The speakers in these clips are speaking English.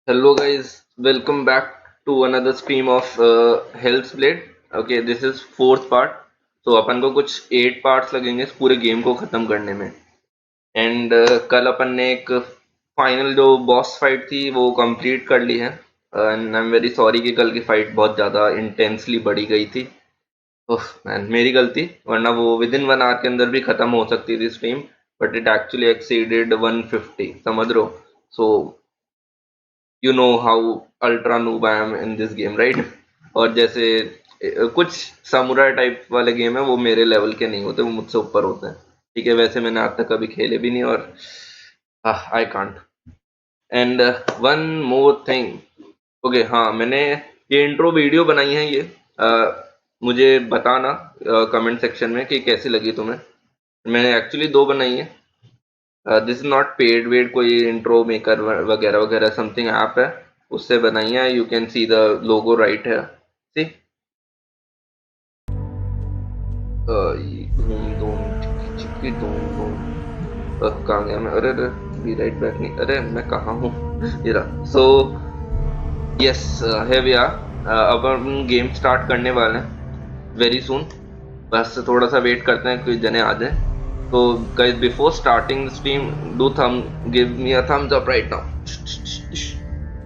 Hello guys, welcome back to another stream of Hellblade. Okay, this is fourth part. तो अपन को कुछ 8 parts लगेंगे इस पूरे गेम को खत्म करने में. एंड कल अपन ने एक फाइनल जो बॉस फाइट थी वो कंप्लीट कर ली है. And I am very sorry कि कल की फाइट बहुत ज़्यादा इंटेंसली बढ़ी गई थी. ओह मैन, मेरी गलती, वरना वो विद इन 1 आवर के अंदर भी खत्म हो सकती थी stream. But it actually exceeded 150, समझ रहे हो. So you know how ultra noob I am in this game, right. और जैसे कुछ सामुराई टाइप वाले गेम है वो मेरे लेवल के नहीं होते, वो मुझसे ऊपर होते हैं. ठीक है, वैसे मैंने आज तक कभी खेले भी नहीं और I can't. And one more thing. Okay हाँ, मैंने ये इंट्रो वीडियो बनाई है ये. मुझे बताना कमेंट सेक्शन में कि कैसी लगी तुम्हें. मैंने एक्चुअली 2 बनाई है. दिस इज नॉट पेड वेड, कोई इंट्रो मेकर वगैरह वगैरह समथिंग ऐप है, उससे बनाई है. You can see the logo right है. सी कहाँ गया मैं. अरे अरे बी राइट बैक नहीं, अरे मैं कहाँ हूँ. ये रहा. सो यस, है वी आर. अब हम गेम स्टार्ट करने वाले हैं वेरी सून. बस थोड़ा सा वेट करते हैं कोई जने आ जाए. तो guys, before starting the stream, do them give me a thumbs up right now.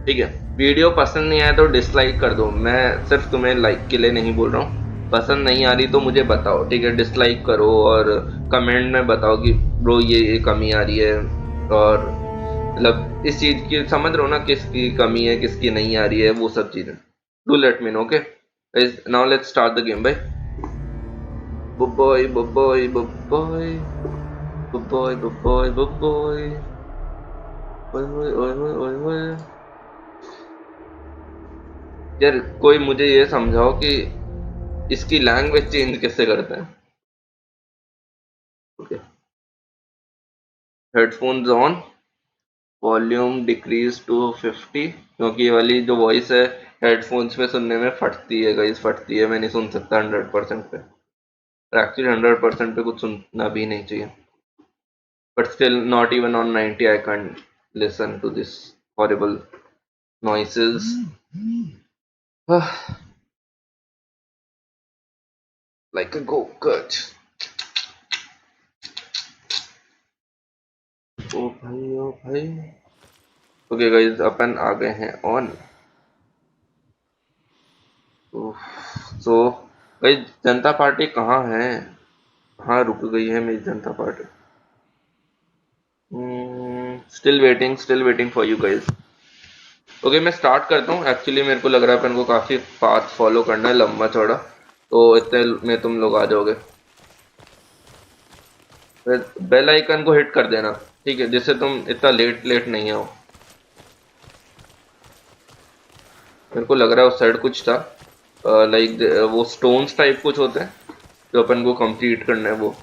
ठीक है, वीडियो पसंद नहीं आया तो डिसलाइक कर दो. मैं सिर्फ तुम्हें लाइक के लिए नहीं बोल रहा हूँ. पसंद नहीं आ रही तो मुझे बताओ, ठीक है. डिसलाइक करो और कमेंट में बताओ कि ब्रो ये कमी आ रही है. और मतलब इस चीज की समझ रहे हो ना, किसकी कमी है किसकी नहीं आ रही है, वो सब चीजें. Do let me know. Okay now let's start the game भाई. Boy, boy, boy, boy, boy, boy, boy, boy, boy. यार कोई मुझे ये समझाओ कि इसकी लैंग्वेज चेंज कैसे करते हैं. Okay, headphones on, volume decrease to 50, क्योंकि ये वाली जो वॉइस है हेडफोन्स में सुनने में फटती है गाइस, फटती है. मैं नहीं सुन सकता 100% पे. एक्चुअली 100% पे कुछ सुनना भी नहीं चाहिए. But still, not even on 90 I can't listen to this horrible noises. Like a go-kart. ओ भाई. ओके गाइस, अपन आ गए हैं on. So guys, Janata party कहाँ है. हाँ, रुक गई है मेरी जनता party. Still waiting for you guys. Okay, मैं स्टार्ट करता हूँ. एक्चुअली मेरे को लग रहा है अपन को काफ़ी पाथ फॉलो करना है, लंबा चौड़ा. तो इतने में तुम लोग आ जाओगे. बेल आइकन को हिट कर देना, ठीक है, जिससे तुम इतना लेट नहीं आओ. मेरे को लग रहा है उस साइड कुछ था, लाइक वो स्टोन्स टाइप कुछ होते हैं जो अपन को कंप्लीट करना है वो.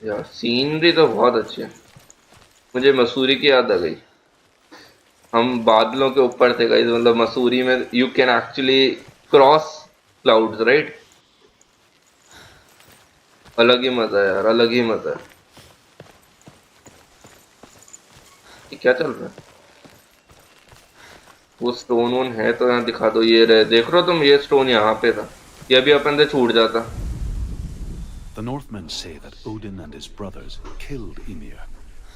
यार सीनरी तो बहुत अच्छी है. मुझे मसूरी की याद आ गई. हम बादलों के ऊपर थे गाइस, मतलब मसूरी में you can actually cross clouds, right. अलग ही मजा है यार, अलग ही मजा है. ये क्या चल रहा है. वो स्टोन वोन है तो यहाँ दिखा दो. ये रहे, देख रहे हो तुम, ये स्टोन यहाँ पे था. ये भी अपन से छूट जाता. The Northmen say that Odin and his brothers killed Ymir,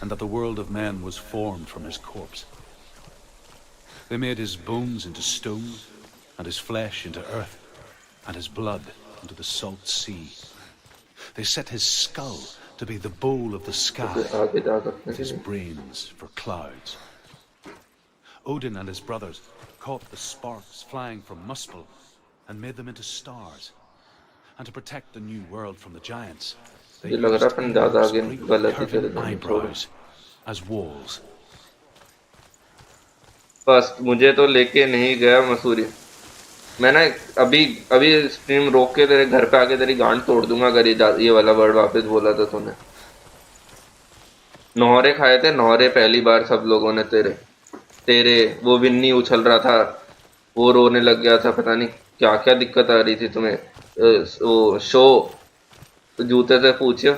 and that the world of men was formed from his corpse. They made his bones into stone, and his flesh into earth, and his blood into the salt sea. They set his skull to be the bowl of the sky, with his brains for clouds. Odin and his brothers caught the sparks flying from Muspel and made them into stars. And to protect the new world from the giants, they used curving eyebrows as walls. बस मुझे तो लेके नहीं गया मसूरी. मैं ना अभी stream रोक के तेरे घर पे आके तेरी गांड तोड़ दूंगा अगर ये वाला वर्ड वापस बोला था तूने. नौहरे खाए थे नौहरे पहली बार सब लोगों ने. तेरे वो विन्नी उछल रहा था, वो रोने लग गया था. पता नहीं क्या क्या दिक्कत आ रही थी तुम्हें. वो शो जूते से पूछियो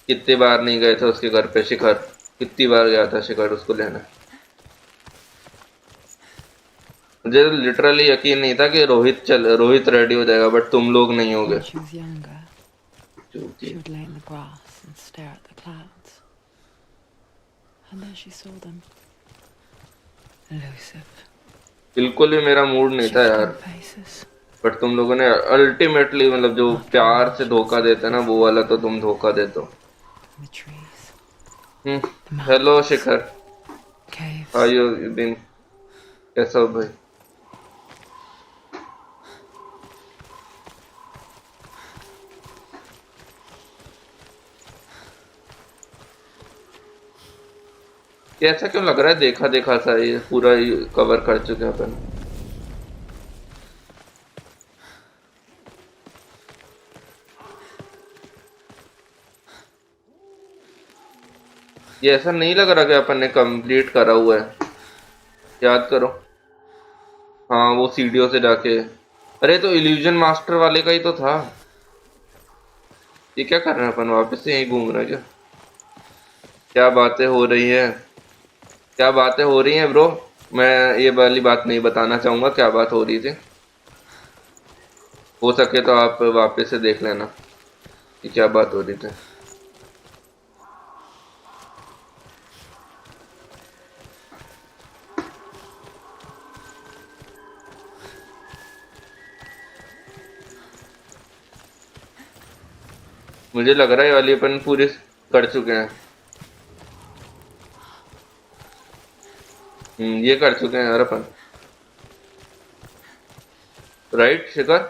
कितनी बार नहीं गए थे उसके घर पे शिखर, कितनी बार गया था शिखर उसको लेने। मुझे लिटरली यकीन नहीं था कि रोहित रेडी हो जाएगा, बट तुम लोग नहीं होगे। When she was younger, चूती। she would lay in the grass and stare at the clouds. And there she saw them. Elusive, बिल्कुल भी मेरा मूड नहीं था shifting यार, faces. बट तुम लोगों ने अल्टीमेटली मतलब जो After प्यार all, से she धोखा was देते हैं ना, वो वाला तो तुम धोखा देते हो। the trees, the hello mountains, शिखर, हाउ caves. यू बीन, कैसा हो भाई? ये ऐसा क्यों लग रहा है देखा देखा सा, ये पूरा कवर कर चुके हैं अपन। ये ऐसा नहीं लग रहा कि अपन ने कंप्लीट करा हुआ है। याद करो, हाँ वो सीढ़ियों से जाके, अरे तो इल्यूजन मास्टर वाले का ही तो था। ये क्या कर रहे हैं अपन, वापस से यहीं घूम रहे हैं क्या? क्या बातें हो रही है, क्या बातें हो रही हैं ब्रो? मैं ये वाली बात नहीं बताना चाहूंगा क्या बात हो रही थी। हो सके तो आप वापस से देख लेना कि क्या बात हो रही थी। मुझे लग रहा है ये वाली अपन पूरी कर चुके हैं। ये कर चुके हैं यार अपन, right Shikhar?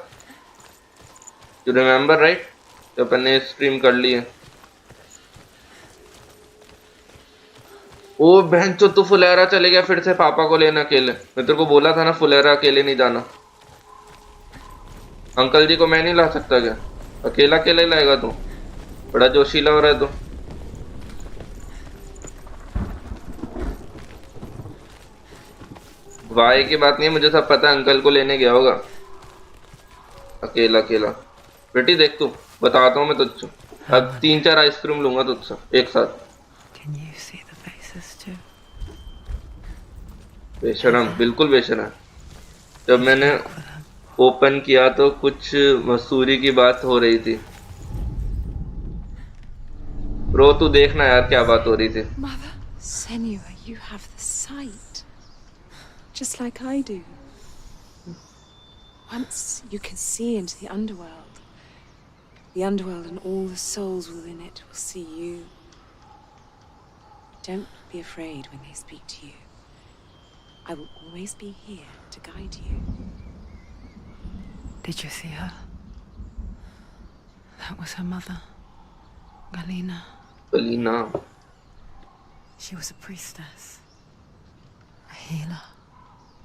You remember right? तो अपन ने स्ट्रीम कर ली है। ओ बहन चो, तू फुलेरा चले गया फिर से पापा को लेना अकेले। मैं तेरे को बोला था ना फुलेरा अकेले नहीं जाना। अंकल जी को मैं नहीं ला सकता क्या? अकेला अकेला ही लाएगा तू? बड़ा जोशीला हो रहा है तू। वाई की बात नहीं है, मुझे सब पता है, अंकल को लेने गया होगा अकेला अकेला। बेटी देख तू, बताता हूँ मैं तुझसे, अब 3-4 आइसक्रीम लूंगा तुझसे एक साथ। Can you see the faces too? बेशरम, बिल्कुल बेशरम। जब मैंने Look for them. ओपन किया तो कुछ मसूरी की बात हो रही थी। ब्रो तू देखना यार क्या बात हो रही थी। Mother, Senua, you have the sight. Just like I do. Once you can see into the underworld. The underworld and all the souls within it will see you. Don't be afraid when they speak to you. I will always be here to guide you. Did you see her? That was her mother, Galina. Kalina, She was a priestess, a healer.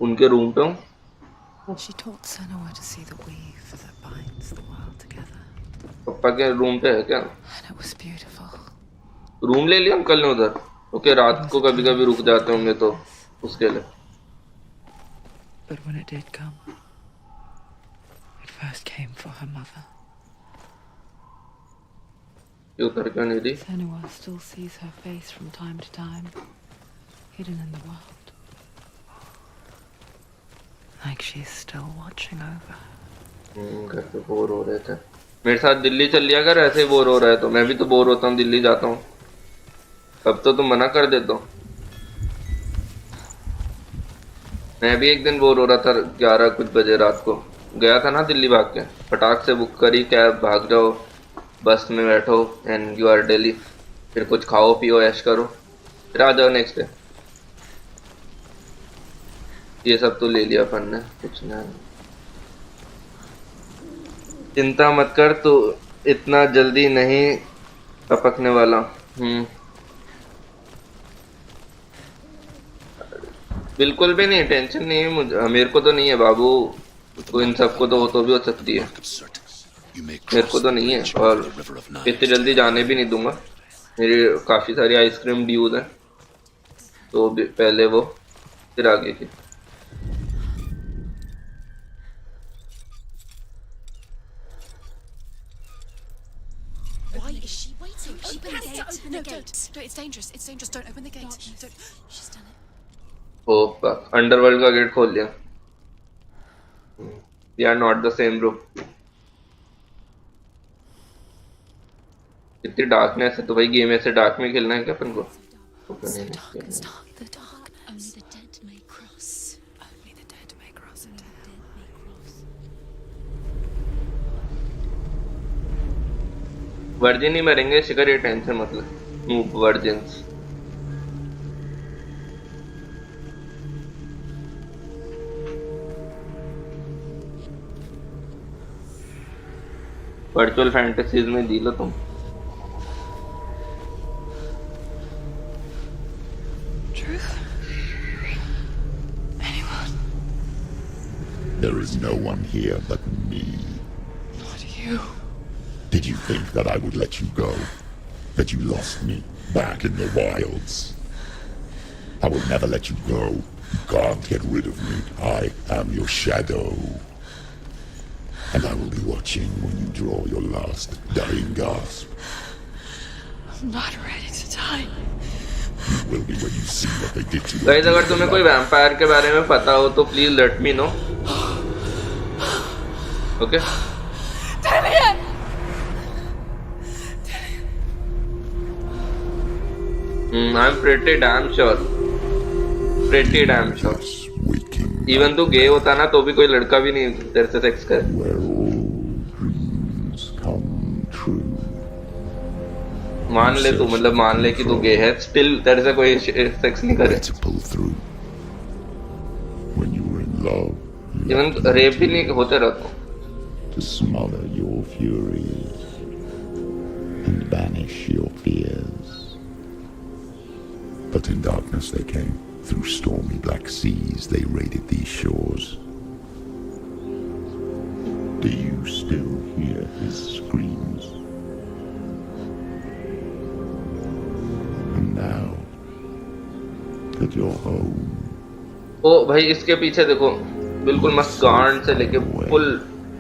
उनके room पे हूँ। She taught Senua to see the weave that binds the world together. पापा के room पे है क्या? And it was beautiful. Room ले लिया अंकल ने उधर? ओके, रात It was को a कभी कभी time रुक for जाते होंगे तो darkness. उसके लिए। But when it did come, it first came for her mother. ये उतर क्यों नहीं रही? Senua still sees her face from time to time, hidden in the world. Like she's still watching over her. घर पे bore हो रहे थे। मेरे साथ दिल्ली चल लिया कर, ऐसे ही बोर हो रहा है तो। मैं भी तो बोर होता हूँ, दिल्ली जाता हूँ। अब तो तुम मना कर देते हो। मैं भी एक दिन बोर हो रहा था 11 कुछ बजे रात को, गया था ना दिल्ली भाग के, फटाक से बुक करी कैब, भाग जाओ, बस में बैठो एंड यू आर दिल्ली। फिर कुछ खाओ पियो ऐश करो, फिर आ जाओ नेक्स्ट डे। ये सब तो ले लिया अपन ने, कुछ ना। चिंता मत कर, तू इतना जल्दी नहीं टपकने वाला। बिल्कुल भी नहीं, टेंशन नहीं है मुझे, मेरे को तो नहीं है बाबू। तो इन सबको तो भी हो सकती है, मेरे को तो नहीं है। और इतनी जल्दी जाने भी नहीं दूंगा, मेरी काफ़ी सारी आइसक्रीम ड्यूज हैं, तो पहले वो फिर आगे की। open the gate. No, it's dangerous. It's dangerous. Don't open the gate. Don't. She's done it. Oh underworld का गेट खोल दिया. We are not the same bro. इतनी डार्कनेस है तो भाई गेम ऐसे डार्क में खेलना है क्या अपन को? So dark. It's dark. The dark. Only the dead may cross. Only the dead may cross it. Virgin ही मरेंगे शिखर, ये टेंशन मतलब. Noob virgins. वर्चुअल फैंटेसीज में जी लो तुम. Truth? Anyone? There is no one here but me. Not you. Did you think that I would let you go? That you lost me back in the wilds? I will never let you go. You can't get rid of me. I am your shadow. And I will be watching when you draw your last dying gasp. I'm not ready to die. You will be when you see what they did to you. Guys अगर तुम्हें कोई vampire के बारे में पता हो तो please let me know. Okay. I'm pretty damn sure. Pretty damn sure. Even तू गे होता ना तो भी कोई लड़का भी नहीं तेरे से सेक्स करे. Where all dreams come true. मान ले तू, मतलब मान ले कि तू गे है, स्टिल तेरे से कोई सेक्स नहीं करे. When you were in love. Even rape भी नहीं होते रहता. To smother your furies and banish your fears. But in darkness they came. Through stormy black seas they raided these shores. Do you still hear his screams? And now that you're home. ओ भाई इसके पीछे देखो, बिल्कुल मस्त गांड से लेके full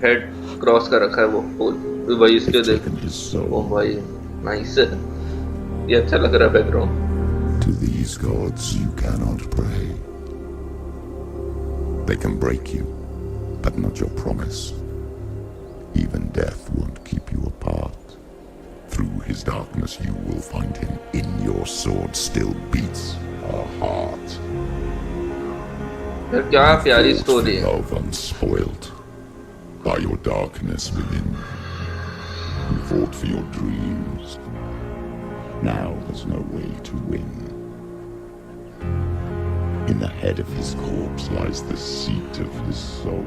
head cross कर रखा है वो फुल. भाई इसके देख. ओ भाई नाइस है, ये अच्छा लग रहा है background. To these gods you cannot pray. They can break you, but not your promise. Even death won't keep you apart. Through his darkness you will find him. In your sword still beats a heart. यार क्या प्यारी story है. Love unspoilt by your darkness within. You fought for your dreams. Now there's no way to win. In the head of his corpse lies the seat of his soul.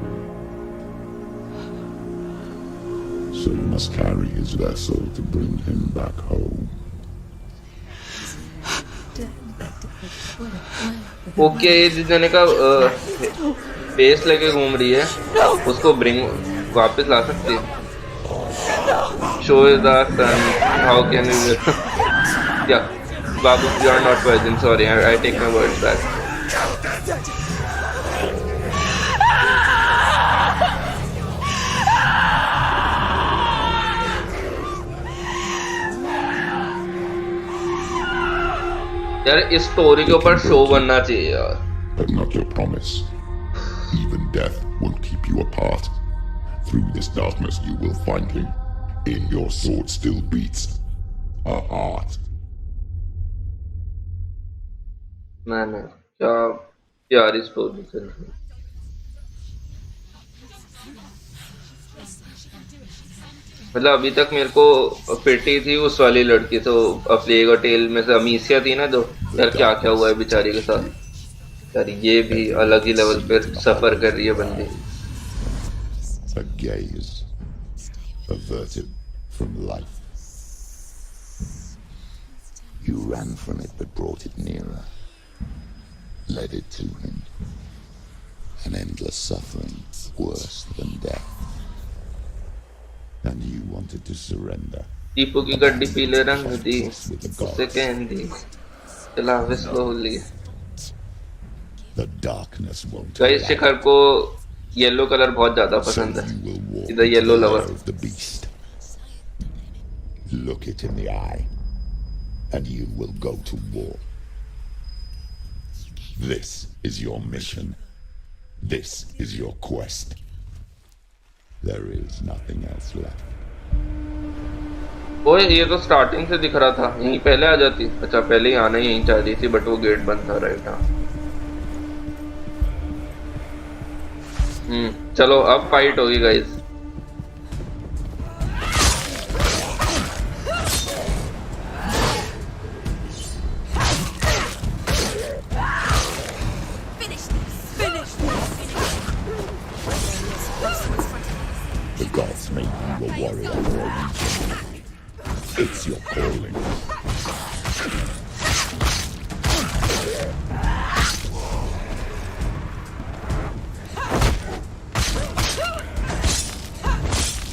So you must carry his vessel to bring him back home. Okay, जिस जने का face लेके घूम रही है उसको bring वापस ला सकती है. Show the sun how can you. या बाबू you are not virgin. Sorry, I take my words back. यार इस स्टोरी के ऊपर शो बनना चाहिए यार. But not your promise. Even death won't keep you apart. Through this darkness you will find him. In your sword still beats a heart. मैंने क्या प्यारी स्टोरी चल रही. मतलब अभी तक मेरे को पिटी थी उस वाली लड़की तो प्लेग और टेल में से अमीसिया थी ना, जो यार क्या क्या हुआ है बेचारी के साथ. यार ये भी अलग ही लेवल पे सफर कर रही है बंदी. A gaze averted from life. You ran from it but brought it nearer. Led it to him. An endless suffering worse than death. And you wanted to surrender. Deepu की गड्डी पीले रंग दी, उसे कहंदी चलावे slowly. The darkness won't. Guys Shikhar को yellow colour बहुत ज्यादा पसंद है. इधर yellow lover. Look it in the eye. and you will go to war. This is your mission. This is your quest. There is nothing else left. ओए ये तो starting से दिख रहा था, यहीं पहले आ जाती। अच्छा पहले ही आना यहीं चाह रही थी बट वो गेट बंद था, राइट। हाँ चलो अब फाइट होगी guys. The gods made you a warrior for a reason. It's your calling.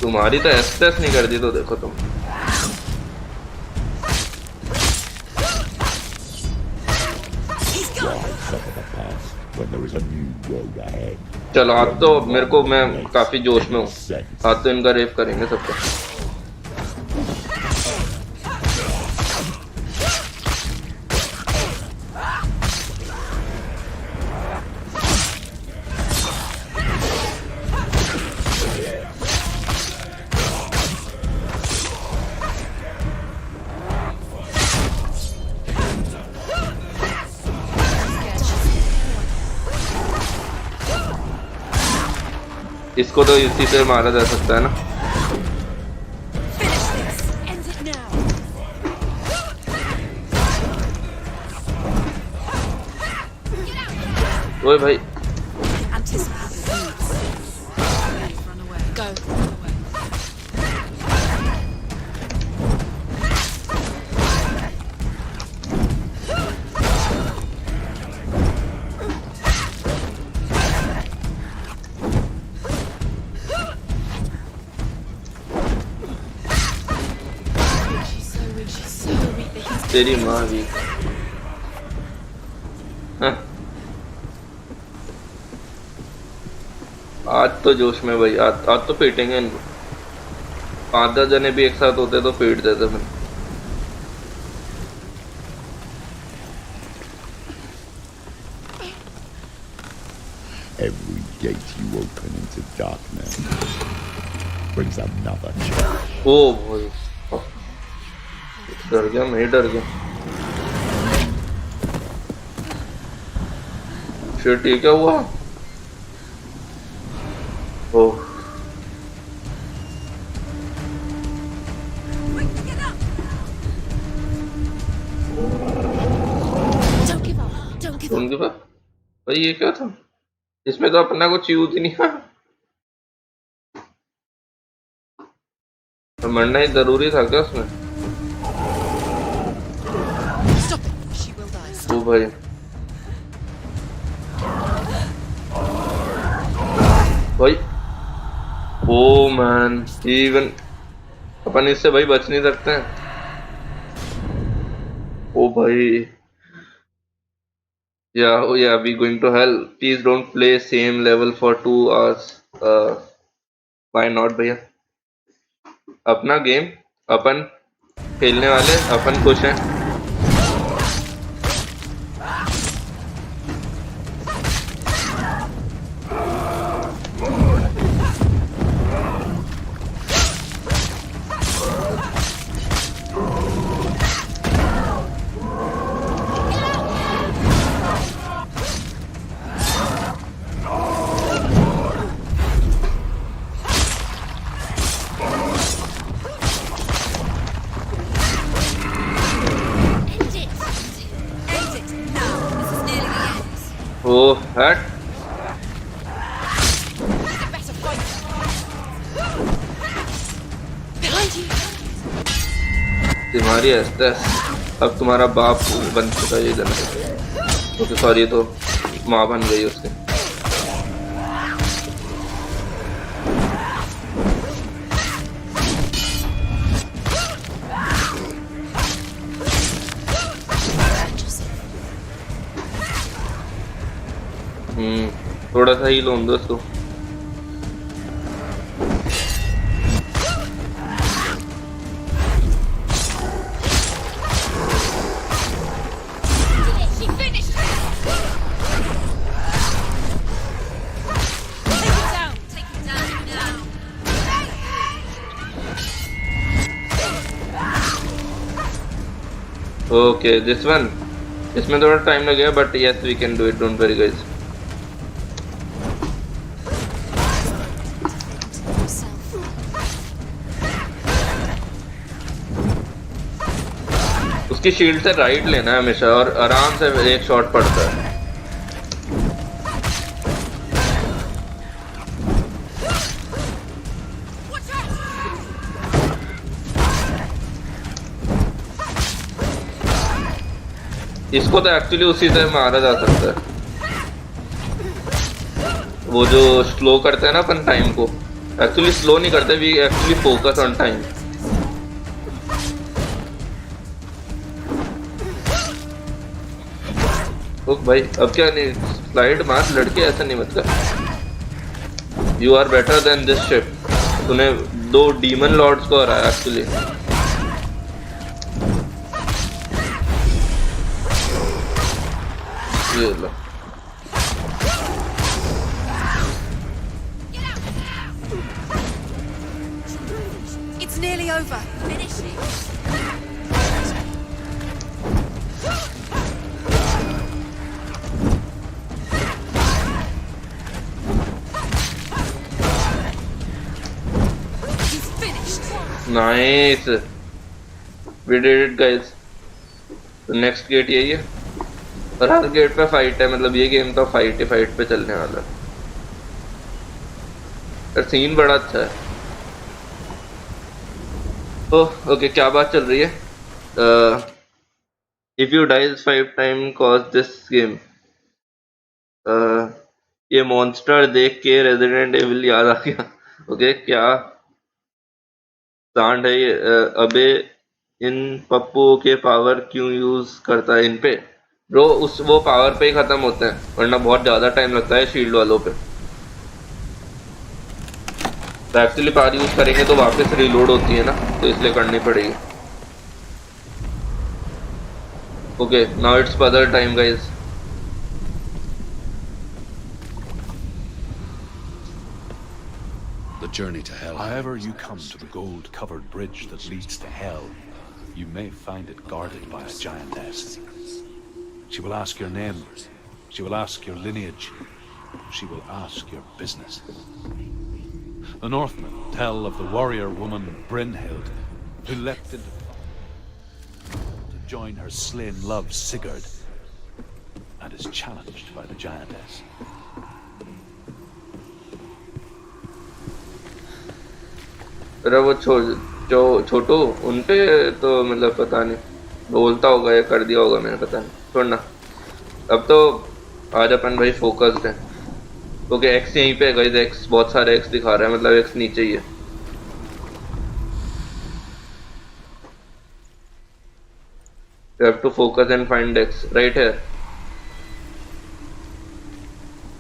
तुम्हारी तो एक्सेस नहीं कर दी तो देखो तुम। When there is a new road ahead. चलो आज तो मेरे को, मैं काफी जोश में हूँ, आज तो इनका रेप करेंगे सबको। इसको तो इसी से मारा जा सकता है ना। ओए भाई तेरी माँ भी। हाँ। आज तो जोश में भाई, आज तो पीटेंगे इनको। 5-10 जने भी एक साथ होते तो पीट देते फिर। Every gate you open into darkness brings another challenge. ओ भाई डर गया, मैं ही डर गया। शिट ये क्या हुआ? ओह उनके पास भाई ये क्या था? इसमें तो अपना कुछ यूज ही नहीं है। तो मरना ही जरूरी था क्या उसमें? ओ भाई भाई ओ मैन, इवन अपन इससे भाई बच नहीं सकते हैं। ओ भाई yeah we going to hell, please don't play same level for 2 hours। why not भैया, अपना गेम अपन खेलने वाले, अपन खुश हैं। Oh, hट तुम्हारी एस्टेस, अब तुम्हारा बाप बन चुका है ये जनता। ओके सॉरी, तो माँ बन गई उसके। थोड़ा सा ही लो दोस्तों। ओके दिस वन, इसमें थोड़ा टाइम लगेगा but yes we can do it, don't worry guys. उसकी शील्ड से राइट लेना है हमेशा और आराम से एक शॉट पड़ता है। इसको तो एक्चुअली उसी से मारा जा सकता है, वो जो स्लो करते हैं ना अपन टाइम को, एक्चुअली स्लो नहीं करते, we actually focus on time. Oh भाई अब क्या नहीं, स्लाइड मार लड़के, ऐसा नहीं मतलब। You are better than this ship. तूने 2 डीमन लॉर्ड्स को हराया एक्चुअली। ये लो It's nearly over. Finish it. He's finished. Nice, we did it guys. तो नेक्स्ट गेट यही है और हर गेट पे फाइट है, मतलब ये गेम तो फाइट ही फाइट पे चलने वाला है। और सीन बड़ा अच्छा है। ओके क्या बात चल रही है? If you dies 5 time cause this game. ये मॉन्स्टर देख के रेजिडेंट एविल याद आ गया। ओके क्या सांड है ये? अबे इन पप्पू के पावर क्यों यूज करता है इन पे? ब्रो उस वो पावर पे ही खत्म होते हैं, वरना बहुत ज्यादा टाइम लगता है शील्ड वालों पे। तो एक्चुअली पावर यूज करेंगे तो वापस रिलोड होती है ना, तो इसलिए करनी पड़ेगी। Okay now it's puzzle time guys. The journey to hell. However you come to the gold-covered bridge that leads to hell, you may find it guarded by a giantess. She will ask your name. She will ask your lineage. She will ask your business. The Northmen tell of the warrior woman Brynhild, who leapt into to join her slain love Sigurd, and is challenged by the giantess. अरे वो छोटू उनपे तो मतलब पता नहीं, बोलता होगा या कर दिया होगा मैंने, पता नहीं, छोड़ना। अब तो आज अपन भाई फोकस्ड है। ओके एक्स यहीं पे गाइस, एक्स बहुत सारे एक्स दिखा रहा है, मतलब एक्स नीचे ही है। You have to focus and find X right here.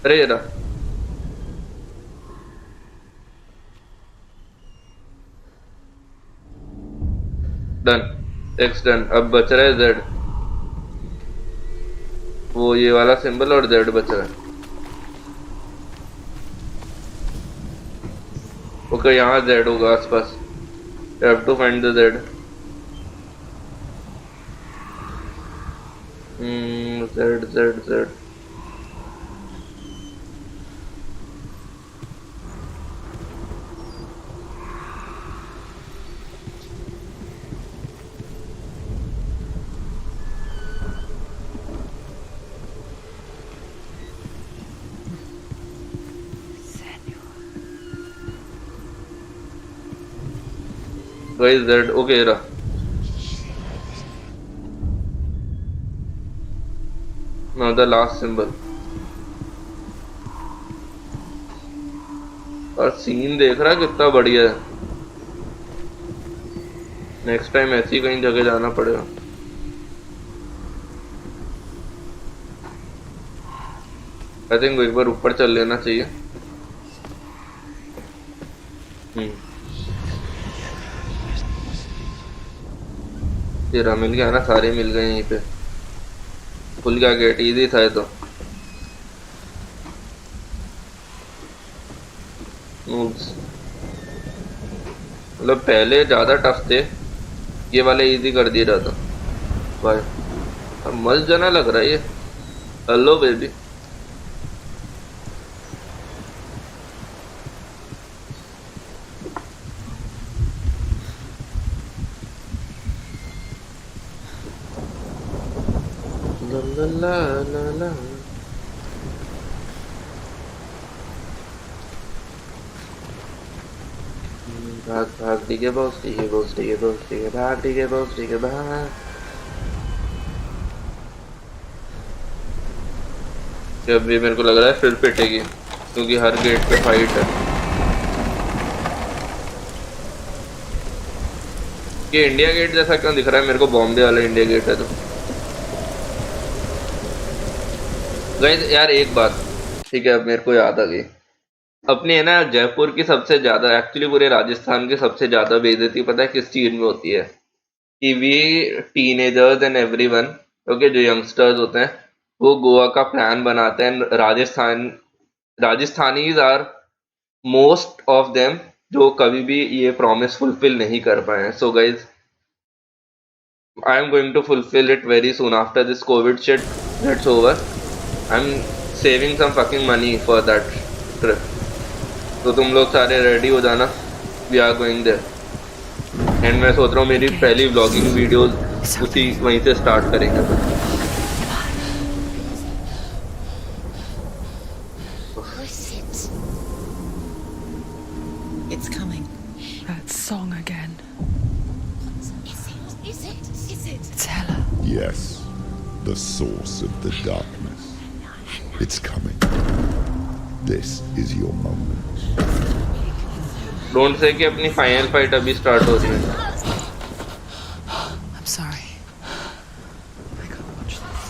अरे ये रहा। Done, X done. अब बच रहा है Z, वो ये वाला सिंबल और Z बच रहा है। ओके यहाँ Z होगा आसपास। You have to find the Z. Z. Guys, Z. Okay, रहा। Now the last symbol. और सीन देख रहा है कितना बढ़िया है। नेक्स्ट टाइम ऐसी कहीं जगह जाना पड़ेगा। आई थिंक एक बार ऊपर चल लेना चाहिए। तेरा मिल गया ना, सारे मिल गए यहीं पे। खुल गया गेट, इजी था ये तो। मतलब पहले ज्यादा टफ थे, ये वाले इजी कर दिया जाता। भाई अब मस्त जना लग रहा है ये। Hello baby. ला ला ला ला ला। भाग भाग ठीक है बॉस, ठीक है बॉस, ठीक है बॉस, ठीक है भाग, ठीक है बॉस, ठीक है भाग। जब भी मेरे को लग रहा है फिर पिटेगी क्योंकि हर गेट पे फाइट है। ये इंडिया गेट जैसा क्यों दिख रहा है मेरे को? बॉम्बे वाला इंडिया गेट है तो। गाइस यार एक बात, ठीक है अब मेरे को याद आ गई। अपनी है ना जयपुर की सबसे ज्यादा, एक्चुअली पूरे राजस्थान की सबसे ज्यादा बेइज्जती पता है किस चीज में होती है? कि we teenagers and everyone, okay, जो यंगस्टर्स होते हैं वो गोवा का प्लान बनाते हैं। Rajasthanis are most of them जो कभी भी ये प्रॉमिस फुलफिल नहीं कर पाए हैं। So guys I am going to fulfil it very soon after this covid shit gets over. I am saving some fucking money for that trip. तो तुम लोग सारे रेडी हो जाना, we are going there. And मैं सोच रहा हूँ मेरी पहली व्लॉगिंग वीडियोस उसी वहीं से स्टार्ट करेंगे। It's coming. That song again. Is it? It's Hela. Yes, the source of the darkness. It's coming. This is your moment. Don't say कि अपनी फाइनल फाइट अभी स्टार्ट हो रही है। I'm sorry. I can't watch this.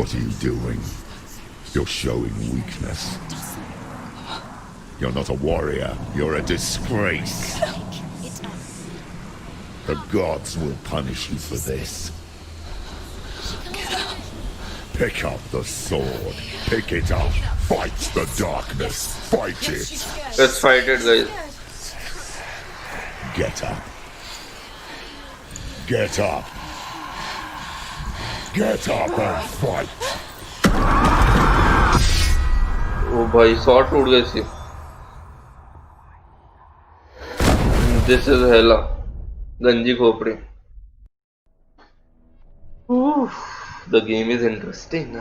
What are you doing? You're showing weakness. You're not a warrior. You're a disgrace. The gods will punish you for this. Pick up the sword. Pick it up. Fight the darkness. Fight it. Let's fight it, guys. Get up. Get up. Get up and fight. ओ भाई shot टूट गई थी। This is हेला, गंजी खोपड़ी। The game is interesting.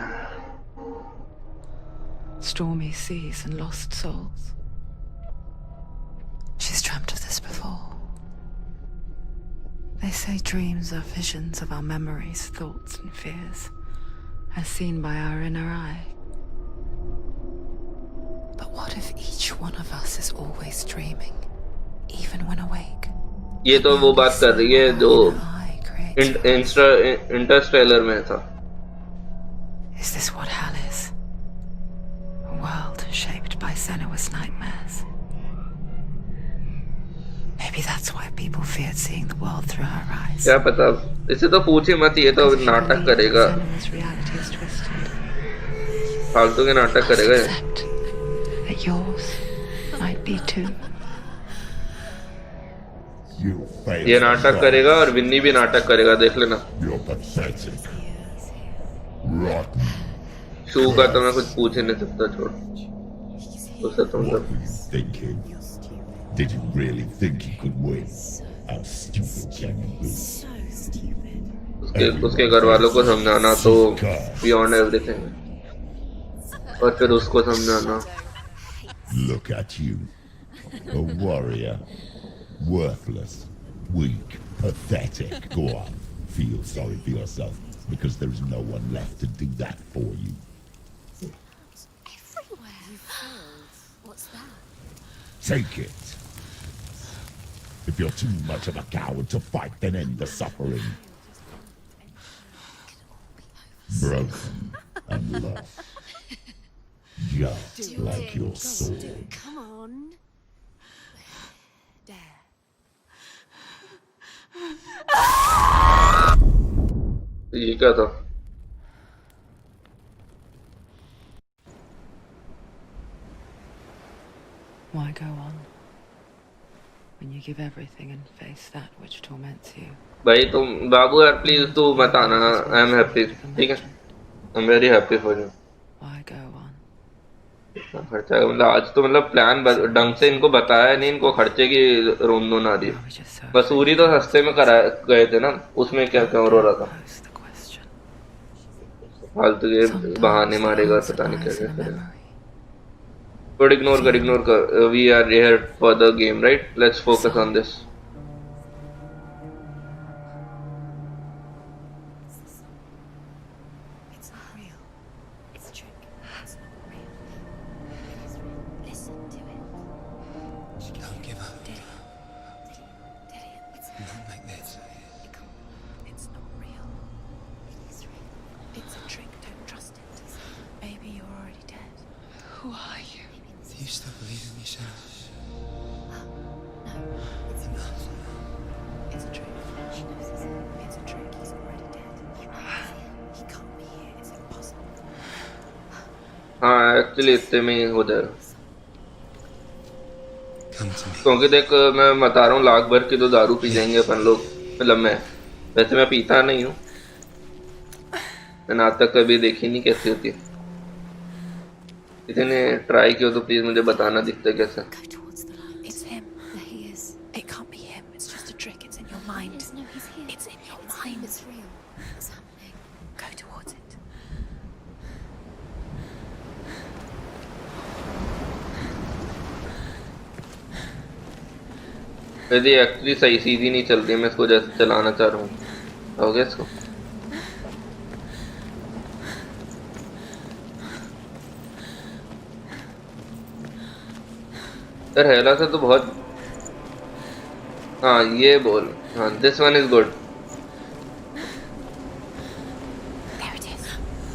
Stormy seas and lost souls. She's dreamt of this before. They say dreams are visions of our memories, thoughts, and fears, as seen by our inner eye. But what if each one of us is always dreaming, even when awake? ये तो वो बात कर रही है जो Interstellar में था। Is this what hell is? A world shaped by Senua's nightmares. Maybe that's why people feared seeing the world through her eyes. क्या पता, इसे तो पूछे मत, ये तो नाटक करेगा, Senua's reality is twisted. फालतू के नाटक करेगा ये। Accept that yours might be too. You failed. ये नाटक करेगा और विन्नी भी नाटक करेगा, देख लेना। You're pathetic. Rotten. शू का तो मैं कुछ पूछ ही नहीं सकता, छोड़ उसे तुम What लोग। were you thinking? Did you really think you could win? How stupid can you be? उसके घर वालों को समझाना तो बियॉन्ड एवरीथिंग, और फिर उसको समझाना। Look at you. A warrior. Worthless. Weak. Pathetic. Go on. Feel sorry for yourself, because there is no one left to do that for you. Everywhere. You failed. What's that? Take it. If you're too much of a coward to fight, then end the suffering. Broken and lost. Just like your sword. Come on. There. ये क्या था? Why go on? When you give everything and face that which torments you. भाई तुम बाबू यार please तू मत आना, I am happy, ठीक है, I am very happy for you. Why go on? खर्चा मतलब आज तो मतलब प्लान ढंग से इनको बताया नहीं, इनको खर्चे की रोन आ रही I was just so वसूली तो सस्ते में करा गए थे ना, उसमें क्या क्या रो रहा था, pose the question. फालतू के बहाने मारेगा, पता नहीं क्या क्या करेगा। बट इग्नोर कर, we are here for the game right, let's focus on this. It's not real. It's a trick. It's not real. It is real. Listen to it. Don't give up. Daddy, it's Not like this. it can't. It's not real. It is real. It's a trick. Don't trust it. Maybe you're already dead. Who are you? Do you still believe in yourself? No, it's Enough. it's a trick. She knows it's a trick. He's already dead. He can't be here. It's impossible. हाँ actually इतने में ही हो जाएगा, Come to me. क्योंकि देख मैं बता रहा हूँ लाख भर की तो दारू पी जाएंगे अपन लोग, मतलब मैं वैसे मैं पीता नहीं हूँ, मैंने आज तक कभी देखी नहीं कैसी होती है। किसी ने ट्राई किया तो प्लीज मुझे बताना दिखता है कैसा। Go towards the light. It's him. There he is. It can't be him. It's just a trick. It's in your mind. No, he's here. It's in your mind. It's real. It's happening. Go towards it. यदि actually सही सीधी नहीं चल रही, मैं इसको जैसे चलाना चाह रहा हूँ, हो गया इसको। यार हेला से तो बहुत, हाँ ये बोल, हाँ this one is good. There it is.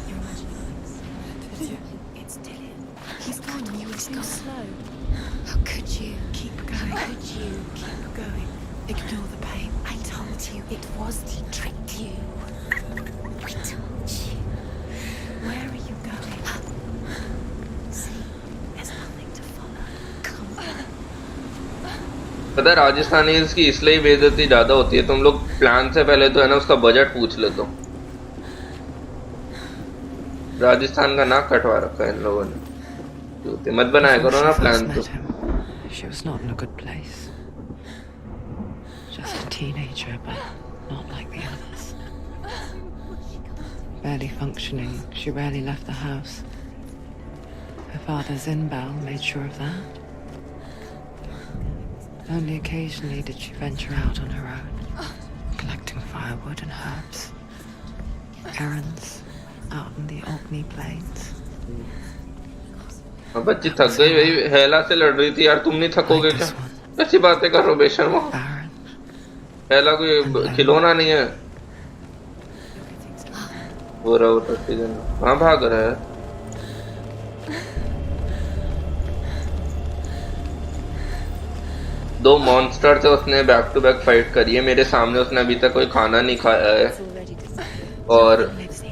You're imagining things. It's Dylan. He's gone. You were too slow. How could you? Keep going. How could you? Keep going. Ignore the pain. I told you it was he tricked you. I told you. Where are you going? See, there's nothing to follow. Come on. पता है राजस्थानी इसकी इसलिए बेइज्जती ज्यादा होती है, तुम लोग प्लान से पहले तो है ना उसका बजट पूछ लेते हो। राजस्थान का नाक कटवा रखा है इन लोगों ने, जूते मत बनाया करो ना Before she प्लान first तो। met him, she was not in a good place. Just a teenager, but not like the others. Barely functioning, she rarely left the house. Her father's inbound made sure of that. Only occasionally did she venture out on her own, collecting firewood and herbs. Errands out in the Orkney plains. अब बच्ची थक गई भाई, हेला से लड़ रही थी यार, तुम नहीं थकोगे क्या? ऐसी बातें कर रहे हो बेशर्मो। Barren. हेला कोई खिलौना नहीं है। हो रहा होता सीजन, कहाँ भाग रहा है? दो मॉन्स्टर से उसने बैक टू बैक फाइट करी है, मेरे सामने उसने अभी तक कोई खाना नहीं खाया है। और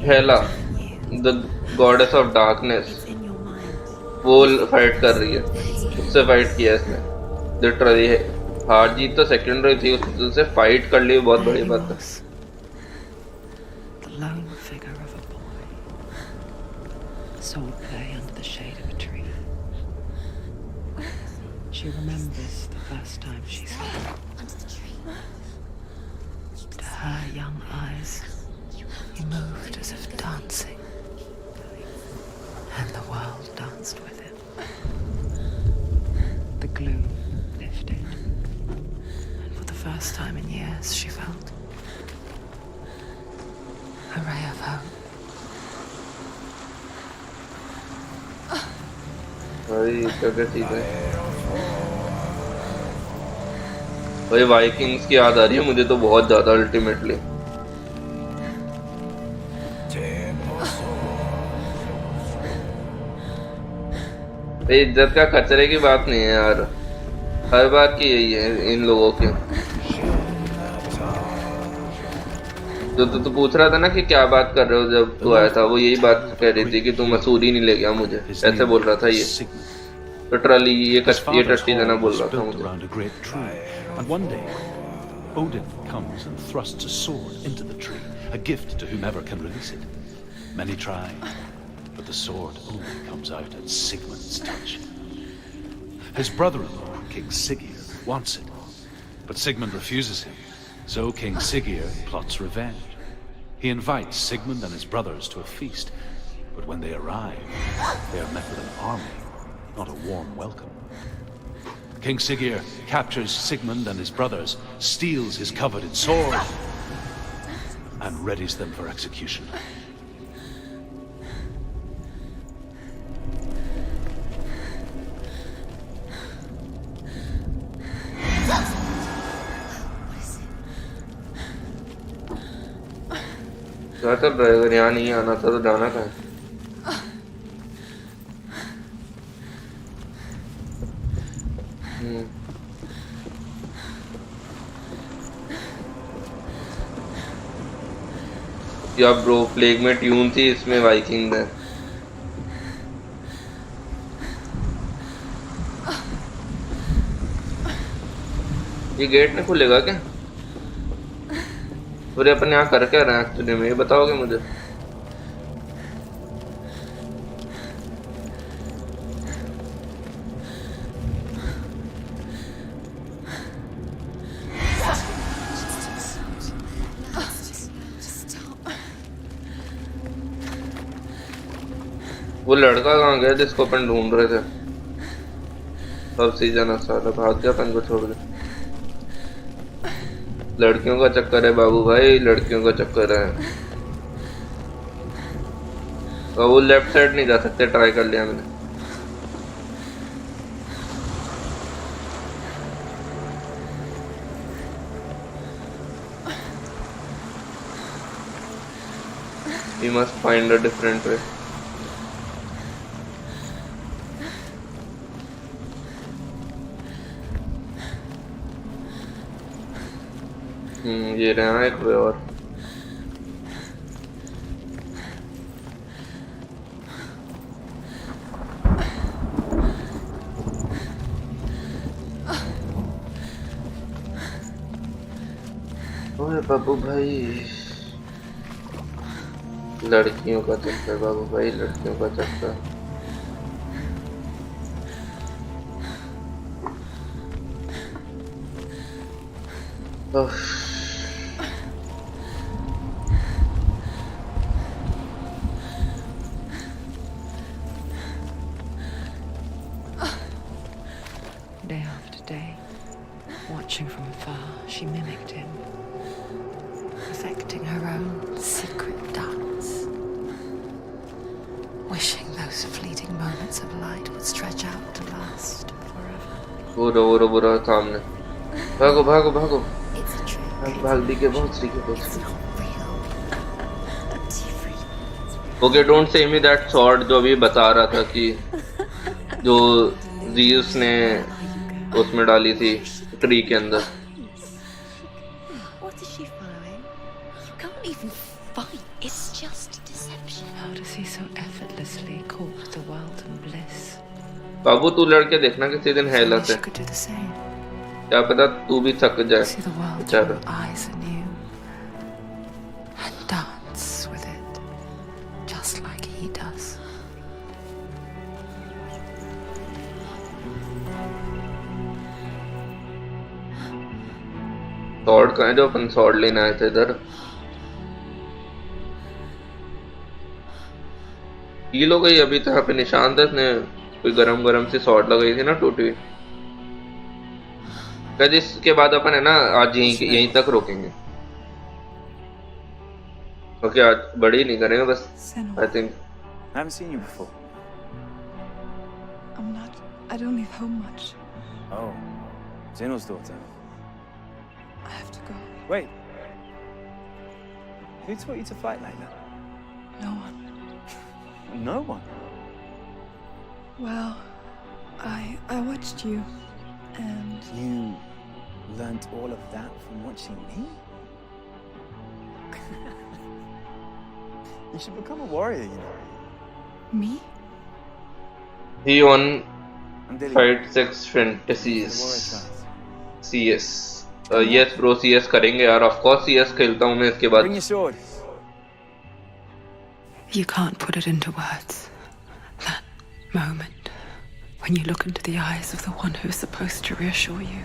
हेला द गॉडेस ऑफ डार्कनेस वो फाइट कर रही है, उससे फाइट किया इसने। लिटरली हार जीत तो सेकेंडरी थी, उससे फाइट कर ली, बहुत बड़ी बात है। The lone figure of a boy. Sword play under the shade of a tree. She remembers the first time she saw him. Under the tree. To her young eyes, he moved as if dancing, and the world danced with him. The gloom lifted, and for the first time in years, she felt a ray of hope. भाई क्या क्या चीज है भाई, Vikings की याद आ रही है मुझे तो बहुत ज्यादा अल्टीमेटली। इज्जत का खतरे की बात नहीं है यार, हर बार की यही है इन लोगों की। जो तू पूछ रहा था ना कि क्या बात कर रहे हो, जब तू आया था वो यही बात कह रही थी कि तू मसूरी नहीं ले गया मुझे, ऐसे बोल रहा था ये। तो ट्रली ये टट्टी जना बोल रहा था मुझे। And one day, Odin comes and thrusts a sword into the tree, a gift to whomever can release it. Many try, but the sword only comes out at Sigmund's touch. His brother-in-law, King Siggeir, wants it, but Sigmund refuses him, so King Siggeir plots revenge. He invites Sigmund and his brothers to a feast, but when they arrive, they are met with an army, not a warm welcome. King Siggeir captures Sigmund and his brothers, steals his coveted sword, and readies them for execution. क्या चल रहा है? अगर यहाँ नहीं आना था तो जाना था। या ब्रो प्लेग में ट्यून थी, इसमें वाइकिंग है। ये गेट नहीं खुलेगा क्या? पूरे अपन यहाँ कर क्या रहे हैं एक्चुअली में, ये बताओगे मुझे? वो लड़का कहाँ गया जिसको अपन ढूंढ रहे थे? सब सीजन साला भाग गया अपन को छोड़ के। लड़कियों का चक्कर है बाबू भाई, लड़कियों का चक्कर है। तो वो लेफ्ट साइड नहीं जा सकते, ट्राई कर लिया मैंने। We must find a different way. ये रहा एक वे और। ओए बाबू भाई, लड़कियों का चक्कर बाबू भाई, लड़कियों का चक्कर। Day after day, watching from afar, she mimicked him, perfecting her own secret dance, wishing those fleeting moments of light would stretch out to last forever. बुरा सामने। भागो भागो भागो। It's a trick. भाग दी के बहुत सी के It's not real. Different. Okay, don't say me that shot जो अभी बता रहा था कि जो जीउस ने उसमें डाली थी ट्री के अंदर। What is she following? You can't even fight. It's just deception. How does he so effortlessly court the world and bliss? बाबू तू लड़के देखना किसी दिन हेला Only से, she could do the same. क्या पता तू भी थक जाए See the world बेचारा। through eyes anew and dance with it, just like he does. Sword कहाँ है जो अपन सॉर्ड लेने आए थे इधर? हील हो गई अभी तो यहाँ पे निशान था, इसने कोई गरम गरम सी सॉर्ड लगाई थी ना टूटी। कल इसके बाद अपन है ना आज यहीं तक रोकेंगे। ओके, आज बड़ी नहीं करेंगे बस। Senua, I think I haven't seen you before. I don't leave home much. Oh, Zeno's daughter. I have to go. Wait. Who taught you to fight like that? No one. No one. Well, I watched you, and You learnt all of that from watching me? You should become a warrior, you know. me? he on I'm Dilly. fight sex The warrior fantasies। class. CS yes bro CS करेंगे यार of course CS खेलता हूँ मैं इसके बाद Bring your sword. You can't put it into words. That moment when you look into the eyes of the one who is supposed to reassure you,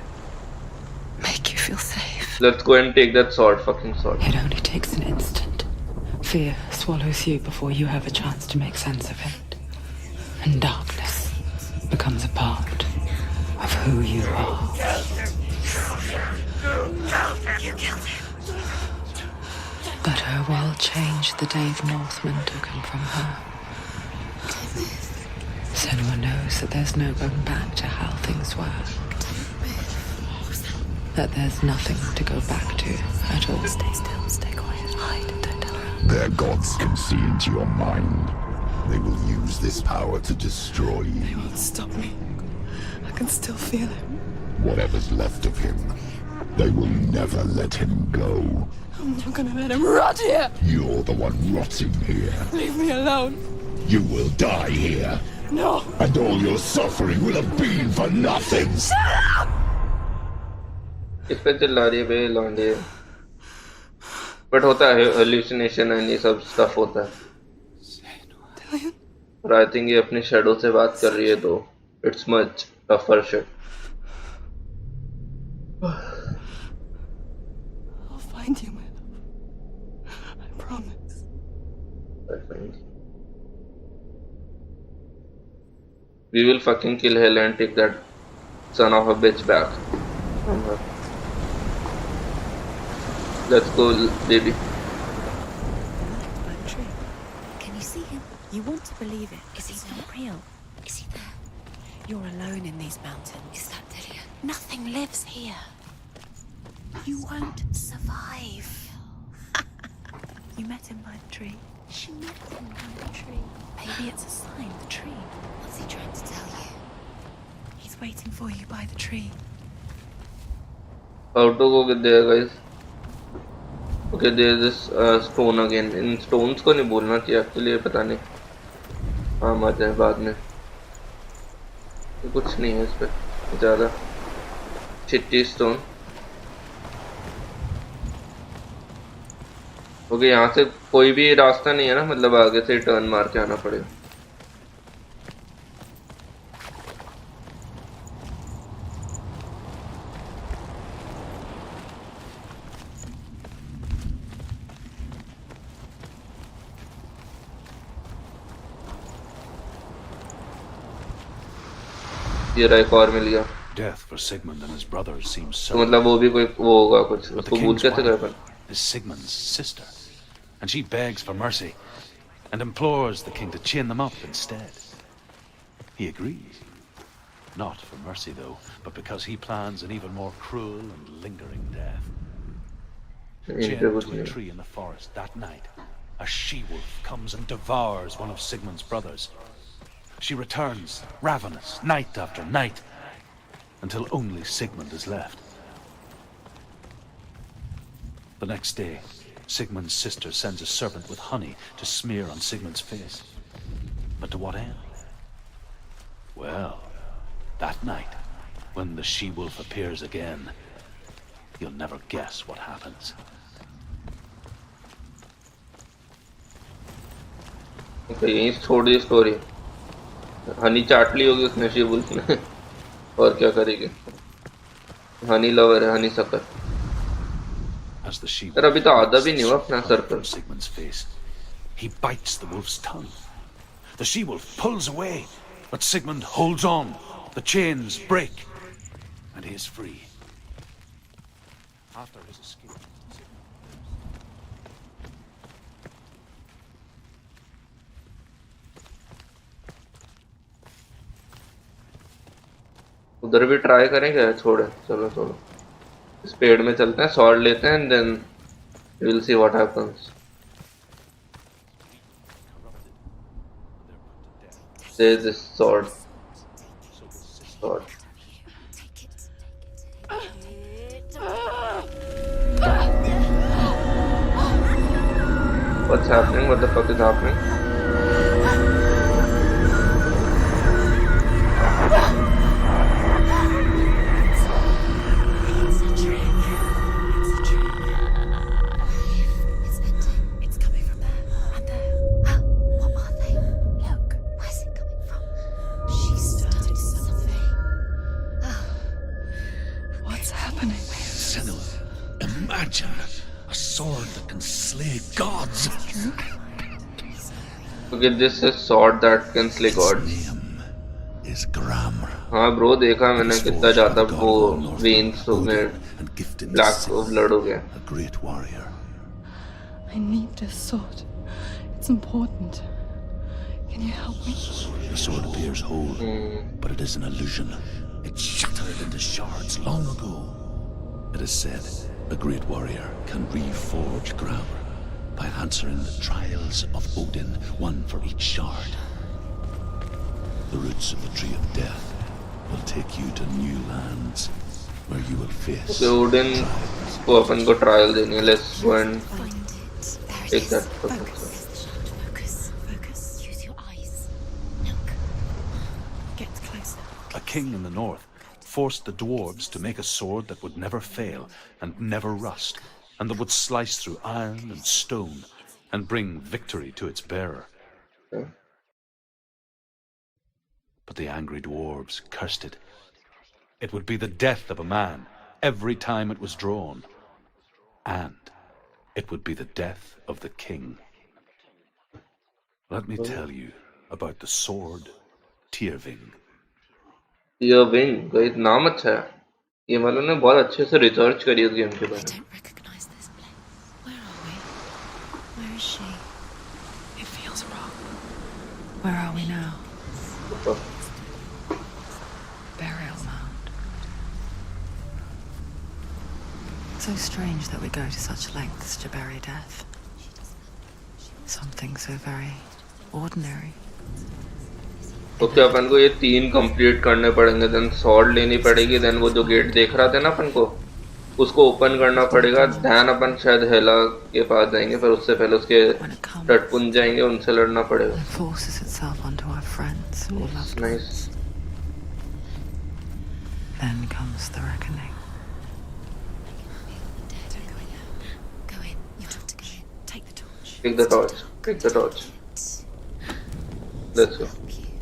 make you feel safe. let's go and take that sword fucking sword. It only takes an instant. Fear swallows you before you have a chance to make sense of it. And darkness becomes a part of who you are. You killed him. But her world changed the day the Northmen took him from her. Senua knows that there's no going back to how things were. That there's nothing to go back to at all. Stay still, stay quiet, hide, don't tell her. Their gods can see into your mind. They will use this power to destroy They you. won't stop me. I can still feel him. Whatever's left of him, they will never let him go. I'm not gonna let him rot here. You're the one rotting here. Leave me alone. You will die here. No. And all your suffering will have been for nothing. इस पे चिल्ला रही है बे लौंडे but होता है hallucination and ये सब स्टफ होता है और आई थिंक ये अपने शैडो से बात कर रही है तो it's much tougher shit I'll find you, my love. I promise. We will fucking kill Hell and take that son of a bitch back from her. Let's go, baby. By the tree. Can you see him? You want to believe it. Is he not real? Is he there? You're alone in these mountains. Is that Dillian? Nothing lives here. You won't survive. You met him by the tree. She met him by the tree. Maybe it's a sign, the tree. What's he trying to tell you? He's waiting for you by the tree. How to go get there, guys? Okay, there's this stone again. In stones को नहीं बोलना चाहिए actually, पता नहीं काम आ जाए बाद में कुछ नहीं है इस पे ज़्यादा चिट्टी stone. ओके यहाँ से कोई भी रास्ता नहीं है ना मतलब आगे से टर्न मार के आना पड़ेगा ये रहा एक और मिल गया Death for Sigmund and his brothers seems तो certain. मतलब वो भी कोई वो होगा कुछ But the उसको भूल king's कैसे गए wife upon is Sigmund's sister, and she begs for mercy and implores the king to chain them up instead. He agrees. Not for mercy, though, but because he plans an even more cruel and lingering death. Chained to a tree in the forest that night, a she-wolf comes and devours one of Sigmund's brothers. She returns, ravenous, night after night, until only Sigmund is left. The next day, Sigmund's sister sends a servant with honey to smear on Sigmund's face. But to what end? Well, that night, when the she-wolf appears again, you'll never guess what happens. Okay, यहीं से छोड़ दी story Honey चाट ली होगी उसने she-wolf ने और क्या करेगी Honey lover है Honey sucker As the she-wolf यार अभी तो आधा भी नहीं हुआ अपना circle from Sigmund's face, he bites the wolf's tongue. The she-wolf pulls away, but Sigmund holds on. The chains break, and he is free. After his escape, उधर भी ट्राई करेंगे छोड़े चलो छोड़ो इस पेड़ में चलते हैं सॉर्ड लेते हैं and then we will see what happens there is this sword What's happening? What the fuck is happening? Okay, this is sword that can slay gods. name is Gramr. हाँ ब्रो देखा It मैंने is कितना forged by ज्यादा the god वो of all Northmen, veins में Odin, and gifted to black Senua, blood हो गया. a great warrior. I need this sword. It's important. Can you help me? The sword appears whole, but it is an illusion. It shattered into shards long ago. It is said a great warrior can reforge Gramr by answering the trials of Odin, one for each shard. The roots of the tree of death will take you to new lands where you will face Okay, Odin trials. को अपन को trial देनी है. Let's go and Find it. There it take is. that. Focus. Focus. Use your eyes. Look. Get closer. A king in the north forced the dwarves to make a sword that would never fail and never rust, and that would slice through iron and stone and bring victory to its bearer. Okay. But the angry dwarves cursed it. It would be the death of a man every time it was drawn. And it would be the death of the king. Let me tell you about the sword Tyrving. ये wing का नाम अच्छा है. ये वालों ने बहुत अच्छे से रिसर्च करी है गेम के I बारे में. don't recognize this place. Where are we? Where is she? It feels wrong. Where are we now? Burial mound. So strange that we go to such lengths to bury death. Something so very ordinary. Okay अपन को ये 3 complete करने पड़ेंगे. Then sword लेनी पड़ेगी. Then वो जो gate देख रहा था ना अपन को, उसको ओपन करना पड़ेगा. ध्यान अपन शायद हेला के पास जाएंगे, पर उससे पहले उसके टटपुंज जाएंगे, उनसे लड़ना पड़ेगा. It forces itself onto our friends or loved nice. ones. Then comes the reckoning. Don't go in there. Go in. You have to go in. Take the torch. Take the torch. Take the torch. Let's go.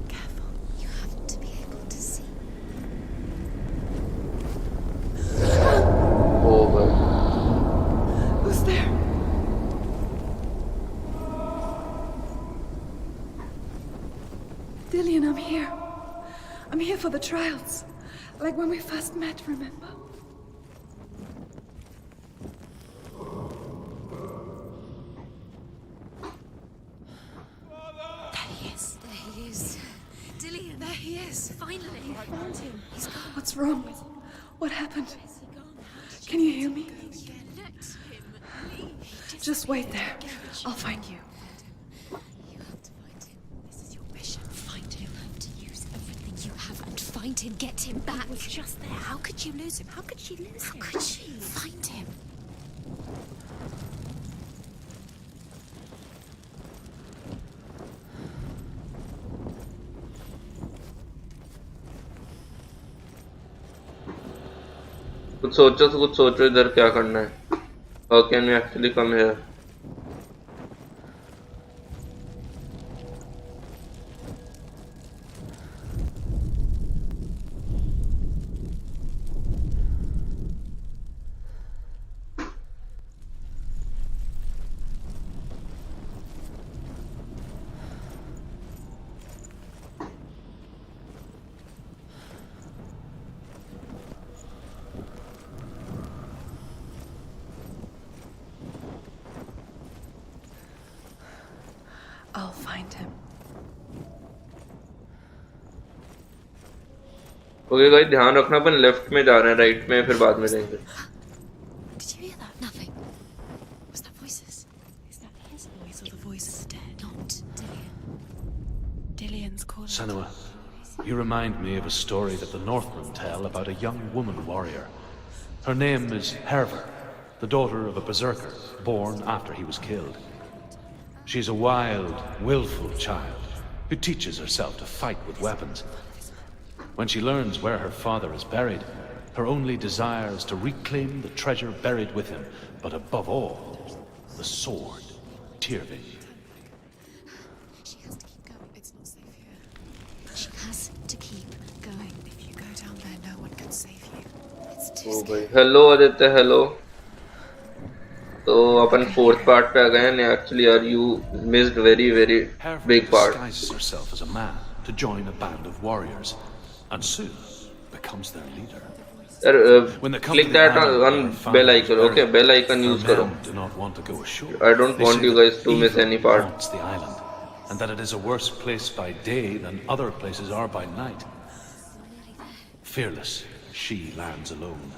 Careful. You have to be able to see. Oh भाई. Who's there? Dillian, I'm here. I'm here for the trials. Like when we first met, remember? There he is. There he is. Dillian, there he is. Finally. We found him. He's gone. What's wrong? What happened? Can you hear me? Just wait there. I'll find you. You have to find him. This is your mission. Find him. You have to use everything you have and find him. Get him back. He was just there. How could you lose him? How could she lose him? How could she? Find him. कुछ सोचो इधर क्या करना है. How can we actually come here? I'll find him. Okay guys, ध्यान रखना अपन left में जा रहे हैं, राइट में फिर बाद में जाएंगे. Did you hear that? Nothing. Was that voices? Is that his voice or the voice of the dead? Not Dillian. Dillian's calling. Senua, you remind me of a story that the Northmen tell about a young woman warrior. Her name is Herver, the daughter of a berserker born after he was killed. She's a wild, willful child who teaches herself to fight with weapons. When she learns where her father is buried, her only desire is to reclaim the treasure buried with him, but above all, the sword, Tyrving. She has to keep going. It's not safe here. She has to keep going. If you go down there, no one can save you. It's too oh scary. भाई, hello Aditya, hello. तो अपन fourth part पे आ गए हैं actually यार you missed very very Herver big part disguises herself as a man to join a band of warriors, and soon becomes their leader. यार When they come click to the that island on where her bell father was icon okay buried, bell icon her use करो men do not want to go ashore. I don't They want say you that guys to miss evil any part. haunts the island, and that it is a worse place by day than other places are by night. Fearless, she lands alone.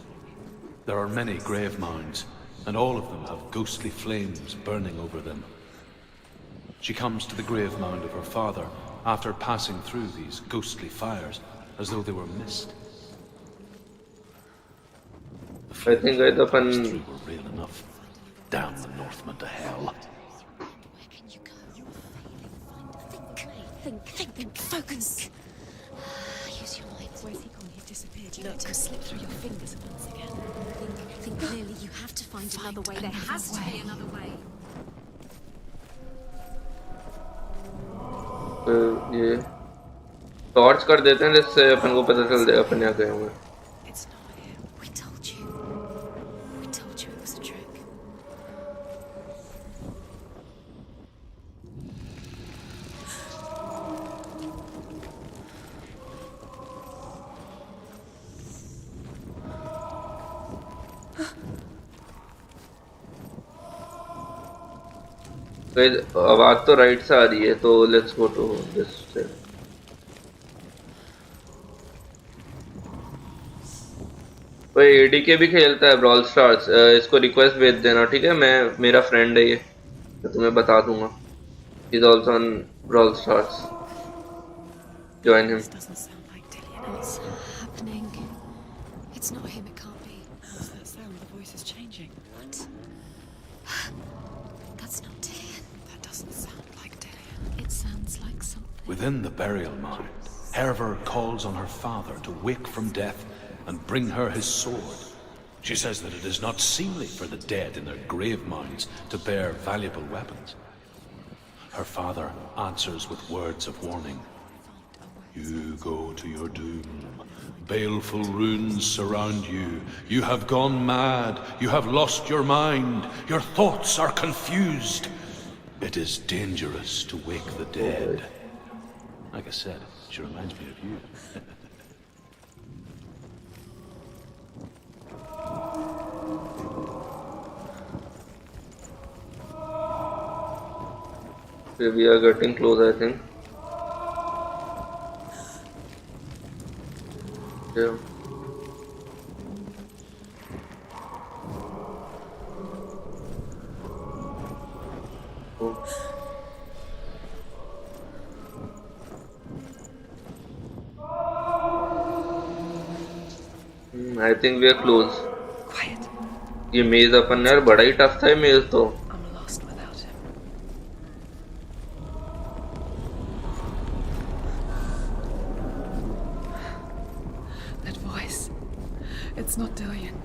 There are many grave mounds, and all of them have ghostly flames burning over them. She comes to the grave mound of her father after passing through these ghostly fires, as though they were mist. The I think I upon flames through were real enough. Damn the Northmen to hell. Where can you go? You're failing. Think. Focus. Use your mind. Where's he gone? He disappeared. You Look. let him slip through your fingers once again. Think clearly. You have to find another way. There has to be another way. ये torch कर देते हैं जिससे अपन को पता चल जाएगा अपन यहाँ गए हुए It's not him. We told you. We told you it was a trick. आवाज तो राइट से आ रही है तो लेट्स गो टू दिस कोई एडीके भी खेलता है ब्रॉल स्टार्स इसको रिक्वेस्ट भेज देना ठीक है मैं मेरा फ्रेंड है ये तो तुम्हें बता दूंगा is also on brawl stars join him This doesn't sound like Dillian. What's happening? It's not him. It can't be. What's that sound? The voice is changing. What? That's not Dillian. That doesn't sound like Dillian. It sounds like something. Within the burial mound, Herver calls on her father to wake from death and bring her his sword. She says that it is not seemly for the dead in their grave mounds to bear valuable weapons. Her father answers with words of warning. You go to your doom. Baleful runes surround you. You have gone mad. You have lost your mind. Your thoughts are confused. It is dangerous to wake the dead. Like I said, she reminds me of you. we are getting close I think yeah I think we are close. Quiet. ये मेज अपन यार बड़ा ही tough था ये मेज तो I'm lost without him. That voice. It's not Dillian.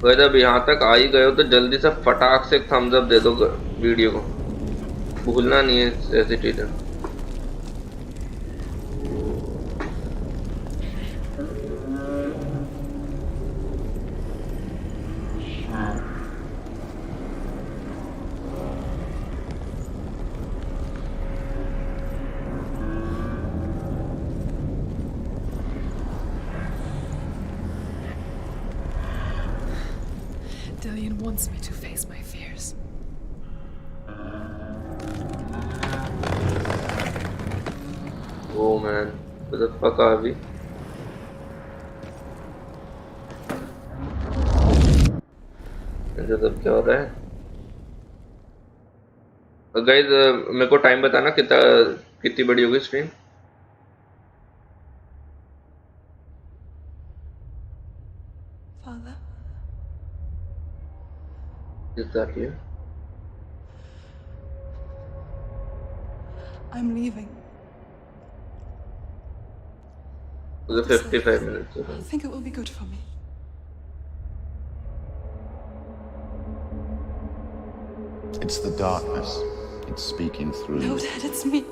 अगर जब यहाँ तक आ ही गए हो तो जल्दी से फटाक से थम्स अप दे दो वीडियो को भूलना नहीं है ऐसी चीजें Dillian wants me to face my fears. Oh man, what the fuck are we? सब क्या हो रहा है? गाइस मेरे को टाइम बताना कितनी बड़ी होगी stream? Father? Is that you? I'm leaving. The 55 minutes. I think it will be good for me. It's the darkness. It's speaking through No, you. Dad, it's me.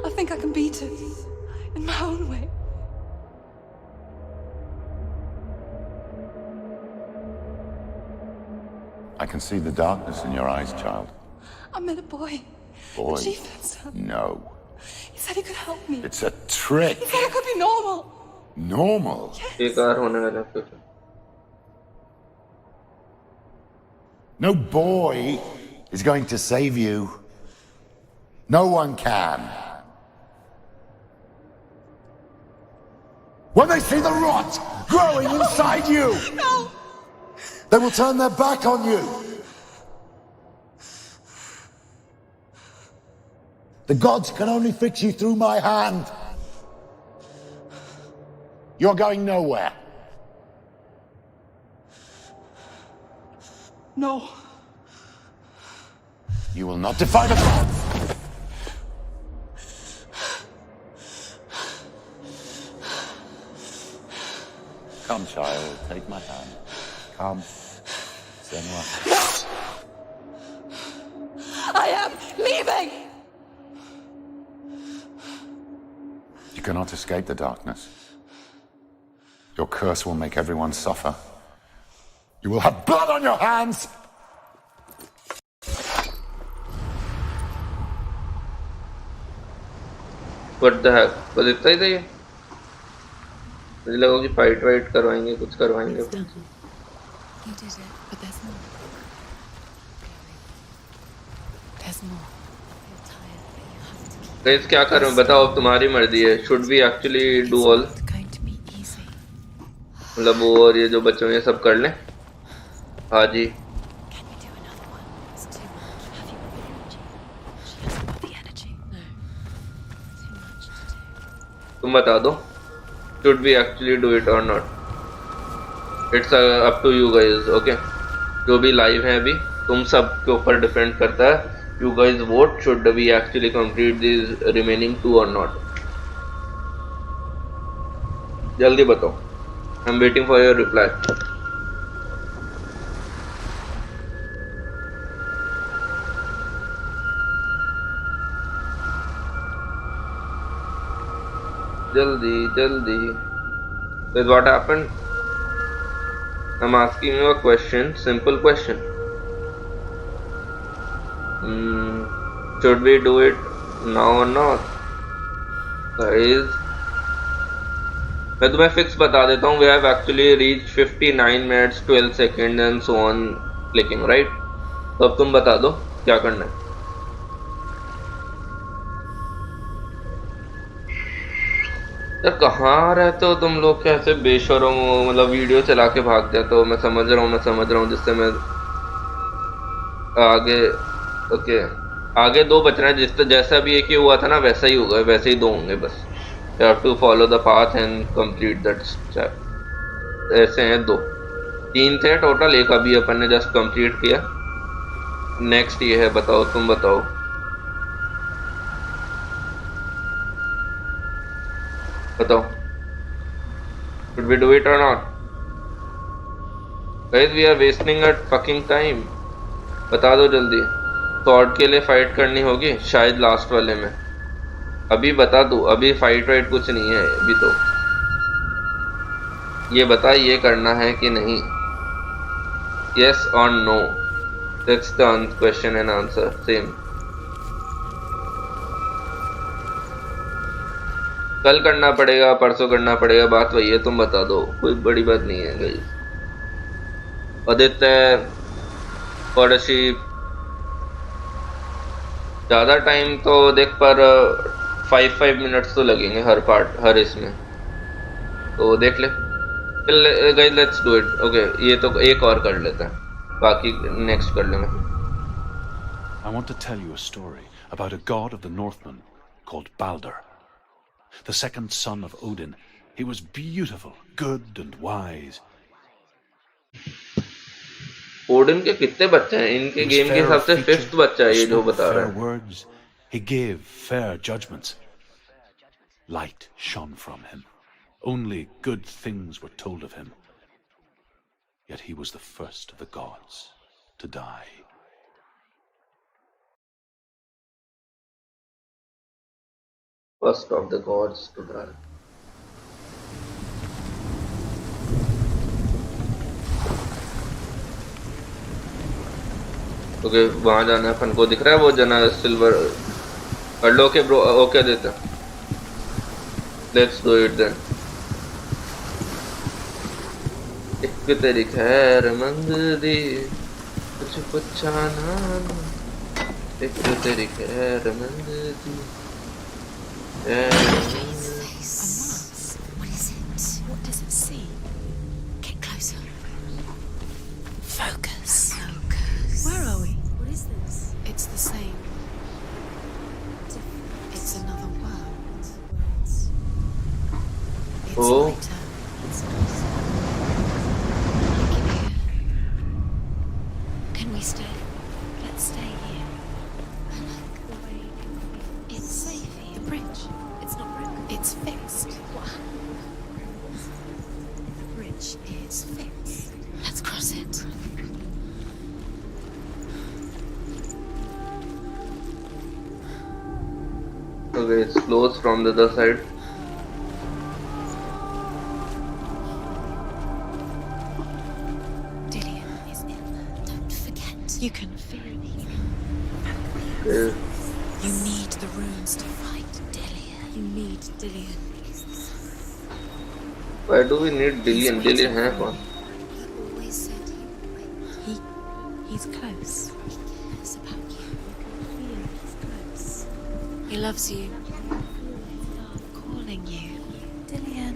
I think I can beat it. In my own way. I can see the darkness in your eyes, child. I met a boy. Boy? The chief had some. No. He said he could help me. It's a trick. He said I could be normal. Normal? बेकार होने वाला है कुछ. No boy is going to save you. No one can. When they see the rot growing inside you, No! they will turn their back on you. The gods can only fix you through my hand. You're going nowhere. No. You will not defy the gods. Come, child, take my hand. Come. Senua. I am leaving! You cannot escape the darkness. Your curse will make everyone suffer. You will have blood on your hands! What the heck? बस इतना ही था ये? मुझे लगा कि fight white करवाएंगे, कुछ करवाएंगे. You did it, but there's more. There's more. You're tired, but you have to keep guys क्या करूं बताओ, अब तुम्हारी मर्जी है. Should we actually do all? It's going to be easy. मतलब वो और ये जो बच्चों ये सब कर लें. हाँ जी. Can you do another one? It's too much. Have you got the energy? She hasn't got the energy. No. Too much to do. तुम बता दो. Should we actually do it or not? It's up to you guys, okay? जो भी live है अभी, तुम सब के ऊपर डिपेंड करता है. You guys vote. Should we actually complete these remaining 2 or not? जल्दी बताओ. I'm waiting for your reply. जल्दी. That's what happened. I'm asking you a question, simple question. Should we do it now or not? Guys, मैं तुम्हें fix बता देता हूँ. We have actually reached 59 minutes 12 seconds and so on clicking, right? तो अब तुम बता दो क्या करना है. यार कहाँ रहते हो तुम लोग, कैसे बेशरम हो, मतलब वीडियो चला के भागते हैं. तो मैं समझ रहा हूँ जिससे मैं आगे. ओके, आगे 2 बच रहे हैं. जिस जैसा भी एक ही हुआ था ना वैसा ही होगा, वैसे ही 2 होंगे बस. You have to follow the path and complete that step. ऐसे हैं 2 3 थे टोटल, एक अभी अपन ने जस्ट कंप्लीट किया. नेक्स्ट ये है, बताओ तुम बताओ. बताओ. Should we do it or not? Guys, we are wasting our fucking time. बता दो जल्दी. स्वॉर्ड के लिए फाइट करनी होगी शायद लास्ट वाले में. अभी बता दो, अभी फाइट वाइट कुछ नहीं है अभी तो. ये बता, ये करना है कि नहीं. Yes or no? That's the question and answer. Same. कल करना पड़ेगा, परसों करना पड़ेगा, बात वही है. तुम बता दो, कोई बड़ी बात नहीं है गाइस. आदित्य पड़ोसी ज़्यादा टाइम तो देख, पर 5 मिनट्स तो लगेंगे हर पार्ट, हर इसमें. तो देख ले guys. Let's do it. Okay, ये तो एक और कर लेते हैं, बाकी नेक्स्ट कर लेंगे. I want to tell you a story about a god of the Northmen called Balder. The second son of Odin. He was beautiful, good and wise. Odin के कितने बच्चे हैं इनके गेम के हिसाब से? 5th बच्चा है ये जो बता रहा है. Words. He gave fair judgments. Light shone from him. Only good things were told of him. Yet he was the first of the gods to die. First of the gods to die. Okay वहां जाना है अपन को, दिख रहा है वो जना silver कर लो। ओके ब्रो, ओके देता, लेट्स डू इट देन। एक तेरी खैर मंगदी कुछ पुछाना, एक तेरी खैर मंगदी What is it? What does it see? Get closer. Focus. Where are we? What is this? It's the same. It's another world. It's Oh. lighter. Can we stay? Let's stay here. I like the way it's safe here. The bridge. It's not broken. It's fixed. What? The bridge is fixed. Let's cross it. Okay, it's closed from the other side. Dillian is in there. Don't forget. You can feel it. Okay. You need the runes to fight. Dillian. You need Dillian. Why do we need Dillian? Dillian है कौन? He always said he would wait. He's close. He cares about you. Feel he's close. He loves you. Calling you. Dillian.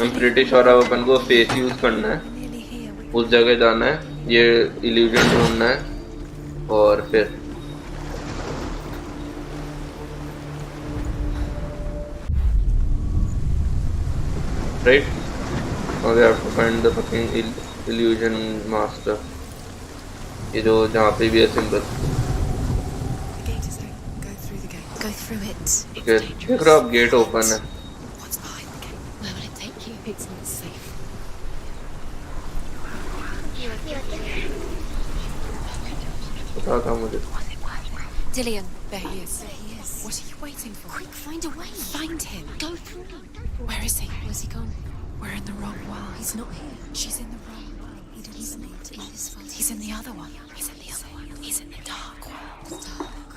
I'm pretty sure अब अपन को face use करना है, We're nearly here. उस जगह जाना है, ये इल्यूजन ढूंढना है और फिर right now we have to find the fucking illusion master, ये जो जहाँ पे भी है symbol. The gate is open. Go through the gate. Go through it. It's देख dangerous. रहे हो आप, गेट ओपन है। What's behind the gate? Where will it take you? It's not safe. पता था मुझे। Dillian. There he is. What are you waiting for? Quick, find a way. Find him. Go through. Where is he? Where's he gone? We're in the wrong world. He's not here. She's in the wrong world. He's not in this world. He's in the other one. He's in the other one. He's in the dark world. The dark.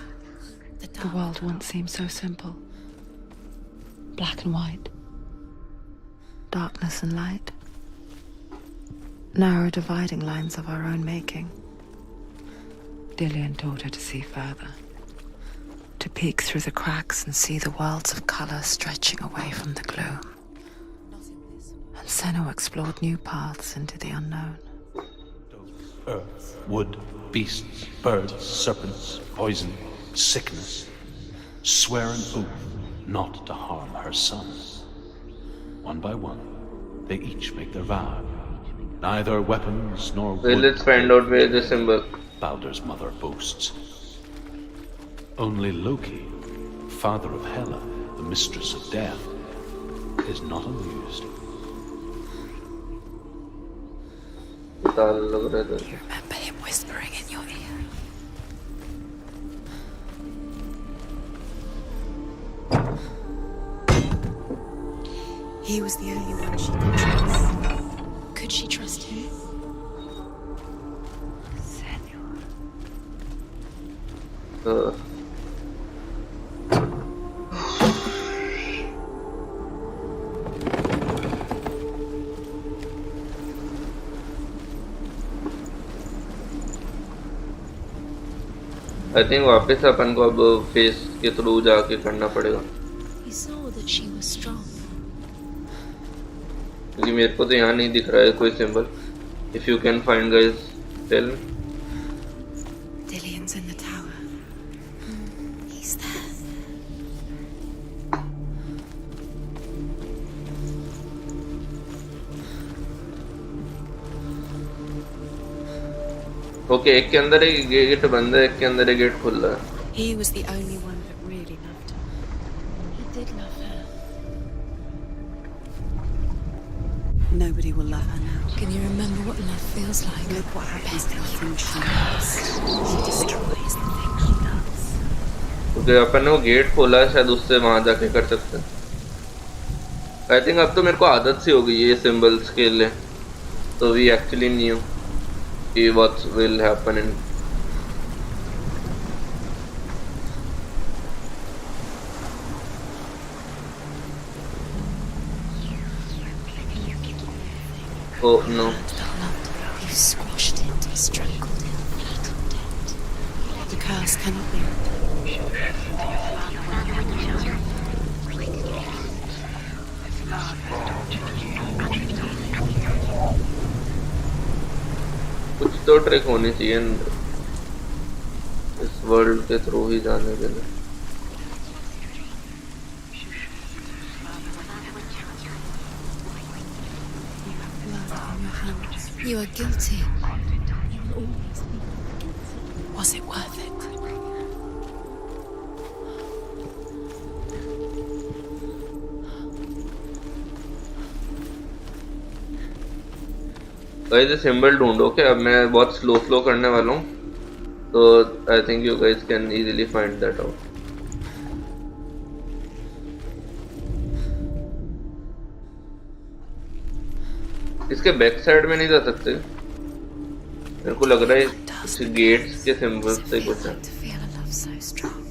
The The dark. world once seemed so simple. Black and white. Darkness and light. Narrow dividing lines of our own making. Dillian taught her to see further. To peek through the cracks and see the worlds of color stretching away from the gloom. And Senua explored new paths into the unknown. Earth, wood, beasts, birds, serpents, poison, sickness. Swear an oath not to harm her son. One by one, they each make their vow. Neither weapons nor Well, wood let's find out where the symbol. Baldur's mother boasts. Only Loki, father of Hela, the mistress of death, is not amused. पता लग रहा था। You remember him whispering in your ear? He was the only one she could trust. Could she trust him? Uh, I think वापस अपन को अब face के through जाके करना पड़ेगा, He saw that she was strong. क्योंकि मेरे को तो यहाँ नहीं दिख रहा है कोई symbol. If you can find guys tell. Dillian's in the tower. He's there. Okay, एक के अंदर एक गेट बंद है, एक के अंदर एक गेट खुल रहा है। He was the only one that really loved her. He did love her. Nobody will love her now. Can you remember what love feels like? Look what happens to the things she loves. She destroys the things she loves. Okay, अपन ने वो gate खोला है, शायद उससे वहां जाके कर सकते हैं। आई थिंक अब तो मेरे को आदत सी हो गई है ये सिंबल्स के लिए, तो वी एक्चुअली न्यू कि what will happen in Oh no. You squashed it, strangled it, flattened it. The curse cannot be. कुछ तो ट्रिक होनी चाहिए इस वर्ल्ड के थ्रू ही जाने के लिए. You are guilty. Was it worth it? Guys ये सिंबल ढूंढो. ओके अब मैं बहुत स्लो करने वाला हूँ, तो I think you guys can easily find that out. इसके बैक साइड में नहीं जा सकते. मेरे को लग रहा है कुछ गेट्स के सिंबल से कुछ है. To feel a love so strong.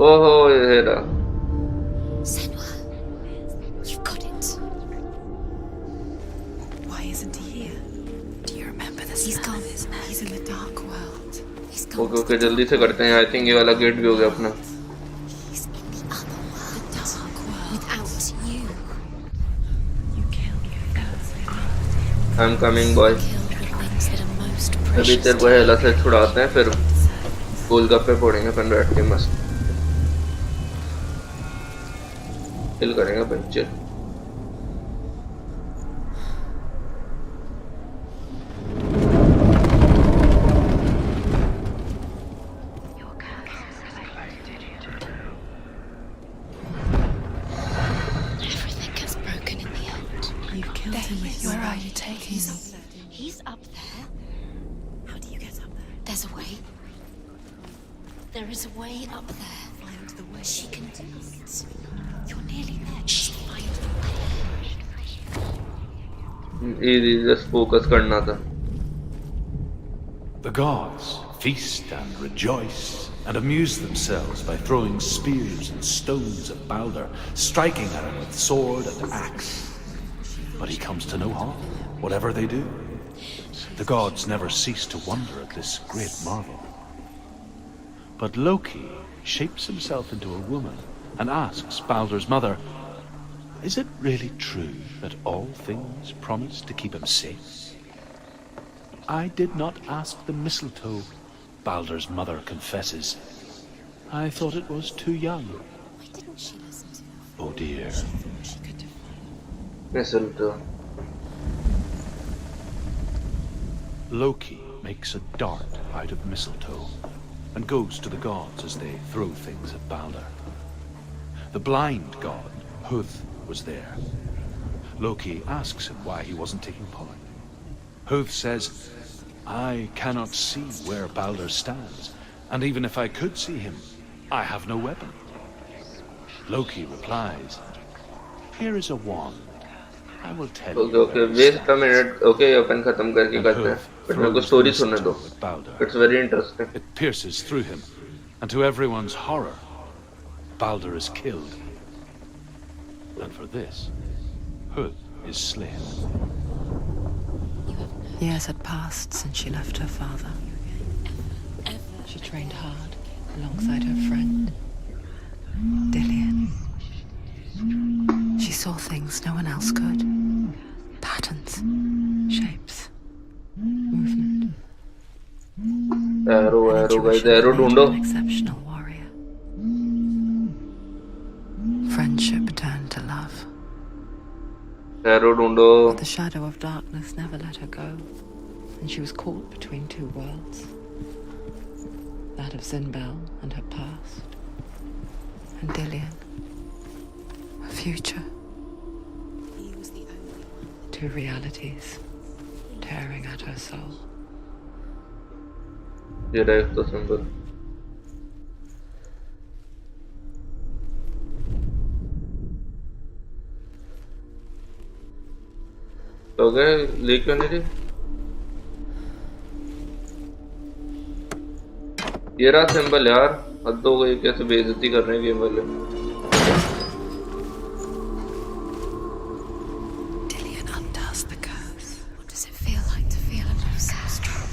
ओहो ये रहा. Senua, you've got it. Why isn't he here? Do you remember this? He's gone. He's in the dark world. He's gone. Okay okay जल्दी से करते हैं. आई थिंक ये वाला gate भी हो गया अपना. He's in the other world. The dark world. Without you. You killed your first. I am coming boy. Kill the things that are most अभी precious. तेरे को हेला से छुड़ाते हैं, फिर गोलगप्पे फोड़ेंगे अपन बैठ के मस्त. चिल करेंगे अपन chill. Everything gets broken in the end. You killed him with your Where are right. you taking me? He's up there. How do you get up there? There's a way. There is a way up there. Find the way. She can do it. You're nearly there. Just find the way. Easy just focus करना था. The gods feast and rejoice and amuse themselves by throwing spears and stones at Balder, striking at him with sword and axe. But he comes to no harm, whatever they do. The gods never cease to wonder at this great marvel. But Loki shapes himself into a woman and asks Balder's mother, "Is it really true that all things promise to keep him safe?" "I did not ask the mistletoe," Balder's mother confesses. "I thought it was too young." Why didn't she listen to her? Oh dear. She could have. मिसल Loki makes a dart out of mistletoe and goes to the gods as they throw things at Balder. The blind god, Wroth, was there. Loki asks him why he wasn't taking part. Wroth says, "I cannot see where Balder stands, and even if I could see him, I have no weapon." Loki replies, "Here is a wand. I will tell you." Okay waste a minute. Okay अपन खत्म करके करते हैं, but मेरे को story सुनने दो. It's very interesting. It pierces through him, and to everyone's horror, Balder is killed. And for this, Wroth is slain. Years had passed since she left her father. She trained hard alongside her friend, Dillian. She saw things no one else could. Patterns, shapes, movement. Arrow guys, Intuition arrow made her ढूंढो. an exceptional warrior. Friendship turned to love. Arrow ढूंढो. But the shadow of darkness never let her go, and she was caught between two worlds. That of Zinbel and her past, and Dillian, her future. He was the only one. Two realities tearing at her soul. ये रहा एक तो symbol. तो गए ले क्यों नहीं रही? ये रहा सिंबल यार, हद हो गई, कैसे बेइज्जती कर रहे हैं गेम वाले। Dillian undoes the curse. What does it feel like to feel a love so strong?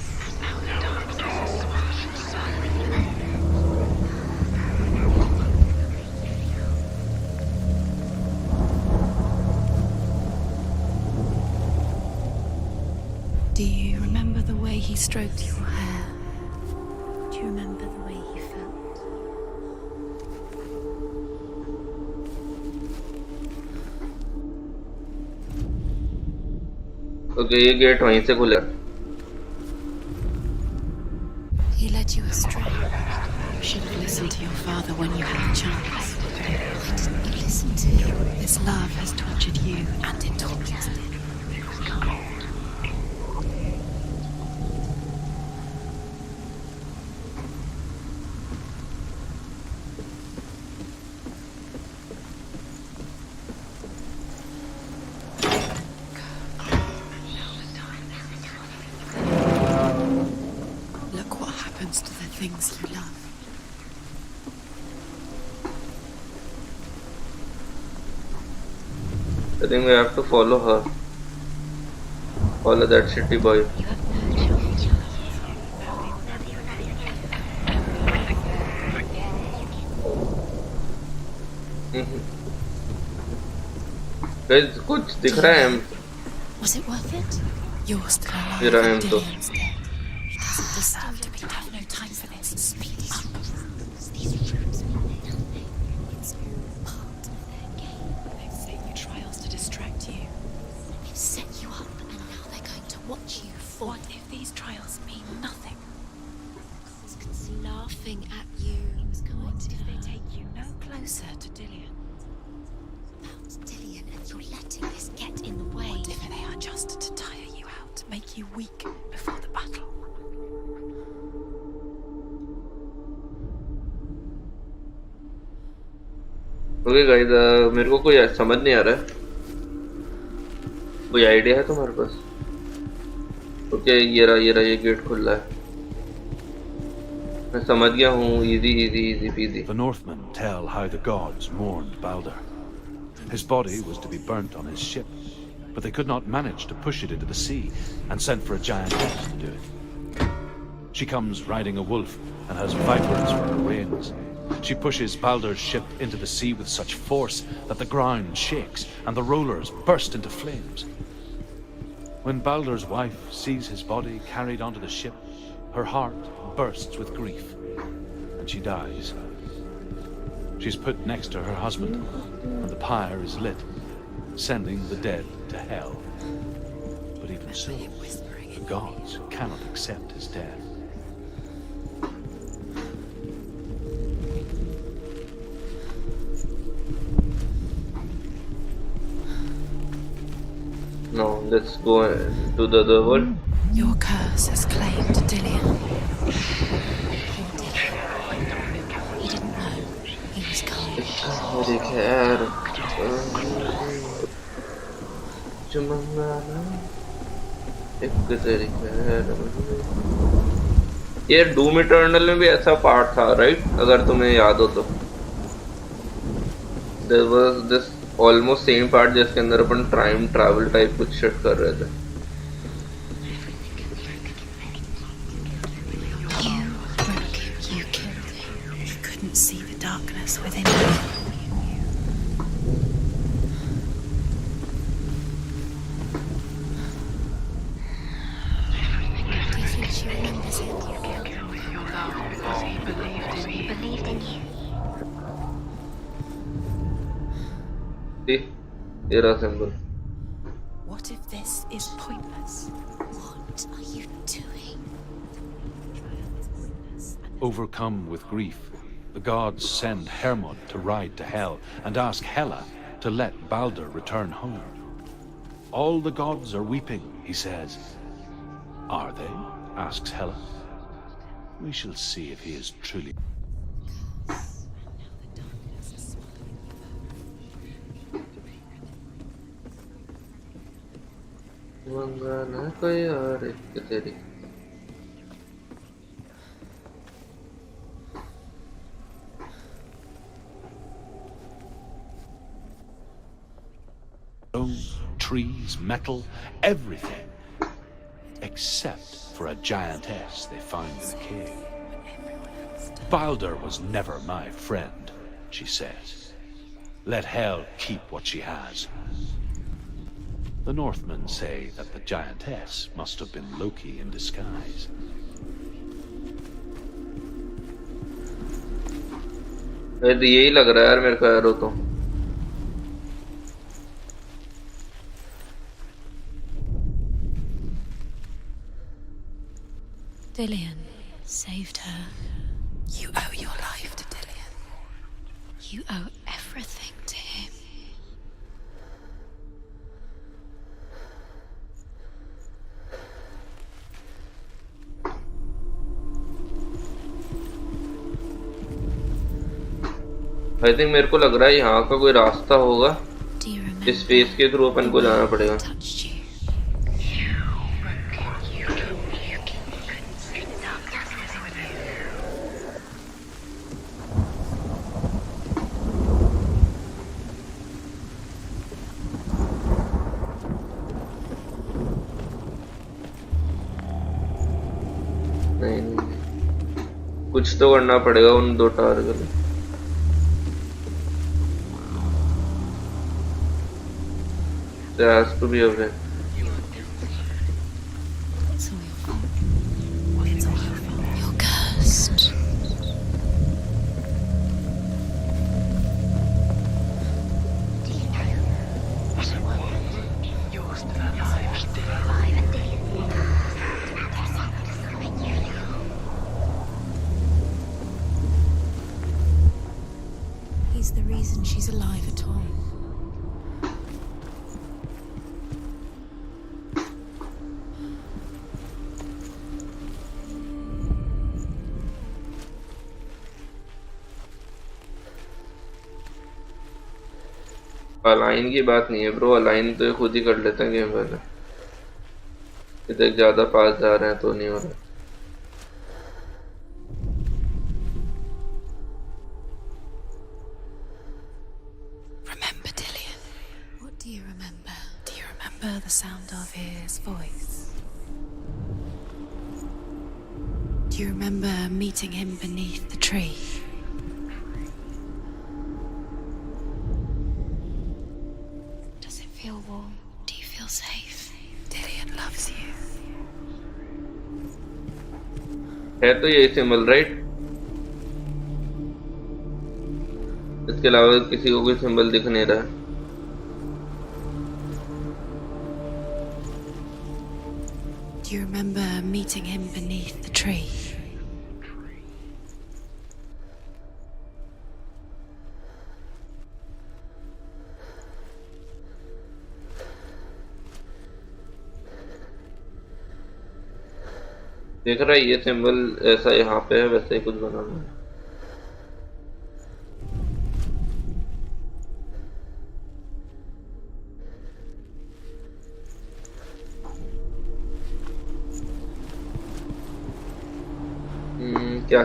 Do you remember the way he stroked your hair? Do you remember the way he felt? Okay ये gate वहीं से खुला। He led you astray. You should have listened to your father when you had the chance. Why didn't you listen to him? This love has tortured you, and it tortures him. Look what happens to the things you love. I think we have to follow her. Follow that shitty boy. You have no choice. Guys, कुछ दिख रहा है? Was it worth it? You're still alive. Here I am too. Dillian's dead. He doesn't deserve to be We dead. have no time for this. Speed up. These rooms mean nothing. It's all part of their game. They've set you trials to distract you. They've set you up, and now they're going to watch you fall. What if these trials mean nothing? Gods could see laughing at you. He was going to. If they take you no closer to Dillian? About Dillian, and you're letting this get in the way. What if they are just to tire you out, make you weak before the battle? Okay guys, मेरे को कोई समझ नहीं आ रहा है। कोई idea है तुम्हारे पास? ओके ये गेट खुल रहा है। मैं समझ गया हूँ। Easy PG. The Northmen tell how the gods mourned Balder. His body was to be burnt on his ship, but they could not manage to push it into the sea and sent for a giantess to do it. She comes riding a wolf and has vipers for her reins. She pushes Balder's ship into the sea with such force that the ground shakes and the rollers burst into flames. When Balder's wife sees his body carried onto the ship, her heart bursts with grief, and she dies. She's put next to her husband, and the pyre is lit, sending the dead to hell. But even so, the gods cannot accept his death. No, let's go to the other world. Your curse has claimed Dillian. He didn't know. He was coming. मेरे खैर एक तेरी खैर। ये Doom eternal में भी ऐसा part था, राइट? अगर तुम्हें याद हो तो there was this almost same part जिसके अंदर अपन टाइम ट्रैवल टाइप कुछ शिट कर रहे थे। You killed him. You couldn't see the darkness within you. Do you think she remembers it? You killed him with your love because he believed in you. Believed in you. See, ये रहा symbol। What if this is pointless? What are you doing? Overcome with grief, the gods send Hermod to ride to Hell and ask Hela to let Balder return home. All the gods are weeping, he says. Are they? Asks Hela. We shall see if he is truly. मंगाना कोई और एक तेरी Trees, metal, everything, except for a giantess they found in a cave. Balder was never my friend, she says. Let hell keep what she has. The Northmen say that the giantess must have been Loki in disguise. यही लग रहा है यार मेरे को यारो तो Dillion saved her. You owe your life to Dillion. You owe everything to him. I think मेरे को लग रहा है यहाँ का कोई रास्ता होगा Do you remember इस फेस के थ्रू अपन को जाना पड़ेगा touched you? नहीं कुछ तो करना पड़ेगा उन दो टावर के लिए There has to be a way. It's all your fault. It's all your fault. You're cursed. He's the reason she's alive at all. Align की बात नहीं है ब्रो अलाइन तो खुद ही कर लेते हैं गेम वाले इधर ज्यादा पास जा रहे हैं तो नहीं हो रहा Remember Dillion? What do you remember? Do you remember the sound of his voice? Do you remember meeting him beneath the tree? Does it feel warm? Do you feel safe? Dillion loves you. है तो ये symbol right इसके अलावा किसी को कोई symbol दिख नहीं रहा है Do you remember meeting him beneath the tree? देख रहा है ये सिंबल ऐसा यहाँ पे है वैसे ही कुछ बनाना है क्या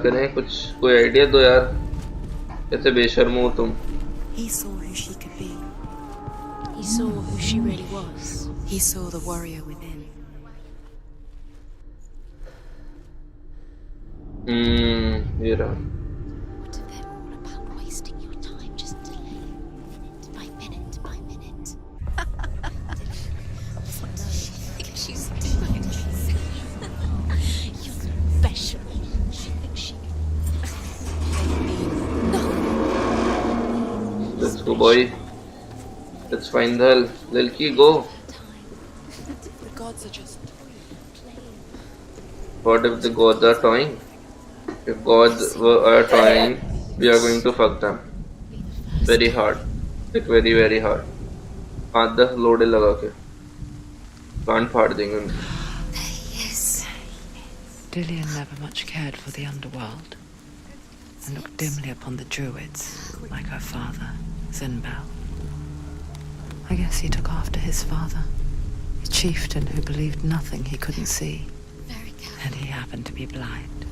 करें कुछ कोई आइडिया दो यार कैसे बेशर्म हो तुम He saw who she could be. He saw who she really was. He saw the warrior within. ये रहा What are they all about wasting your time just minute by minute by minute? She's doing You're special. She thinks she Let's go boy let's find the hell Lilki go The gods are just what if the gods are toying if gods are toying we are going to fuck them very hard like very hard 5-10 लोड़े लगा के कान फाड़ देंगे उनके Yes. Dillian never much cared for the underworld and looked dimly upon the druids, like her father, Zinbel. I guess he took after his father, a chieftain who believed nothing he couldn't see, and he happened to be blind.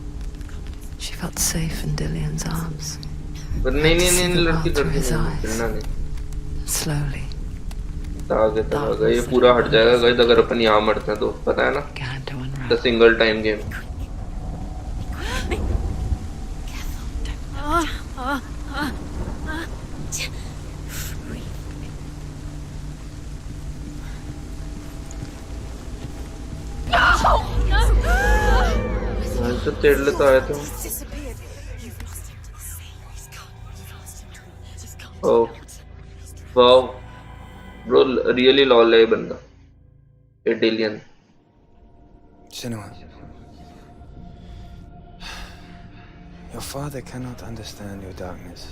She felt safe in Dillian's arms. पर नहीं नहीं See नहीं the लड़की world through लड़की his नहीं eyes. चिढ़ना नहीं Slowly आगे ये पूरा हट जाएगा गाइस अगर अपन यहाँ मरते हैं तो पता है ना began to the unravel. Single time game तो तेड़ ले तो आए थे oh wow bro really lol है ये बंदा alien Senua, your father cannot understand your darkness.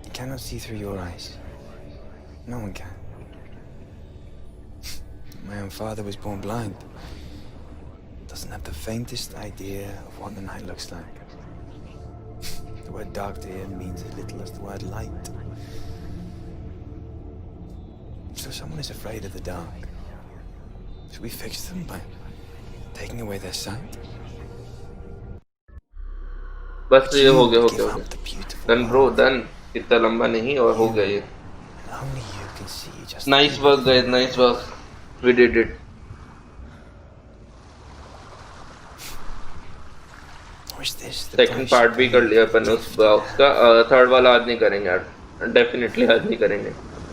He cannot see through your eyes. No one can. My own father was born blind. Doesn't have the faintest idea of what the night looks like. The word dark to him means as little as the word light. So someone is afraid of the dark. Should we fix them by taking away their sight? बस ये हो Give गया up the beautiful done bro world. Done इतना लंबा नहीं और हो गया ये And only you can see just nice work guys nice work we did it Or is this the second price part you भी pay कर लिया अपन उस बॉक्स का थर्ड वाला आज नहीं करेंगे यार डेफिनेटली आज नहीं करेंगे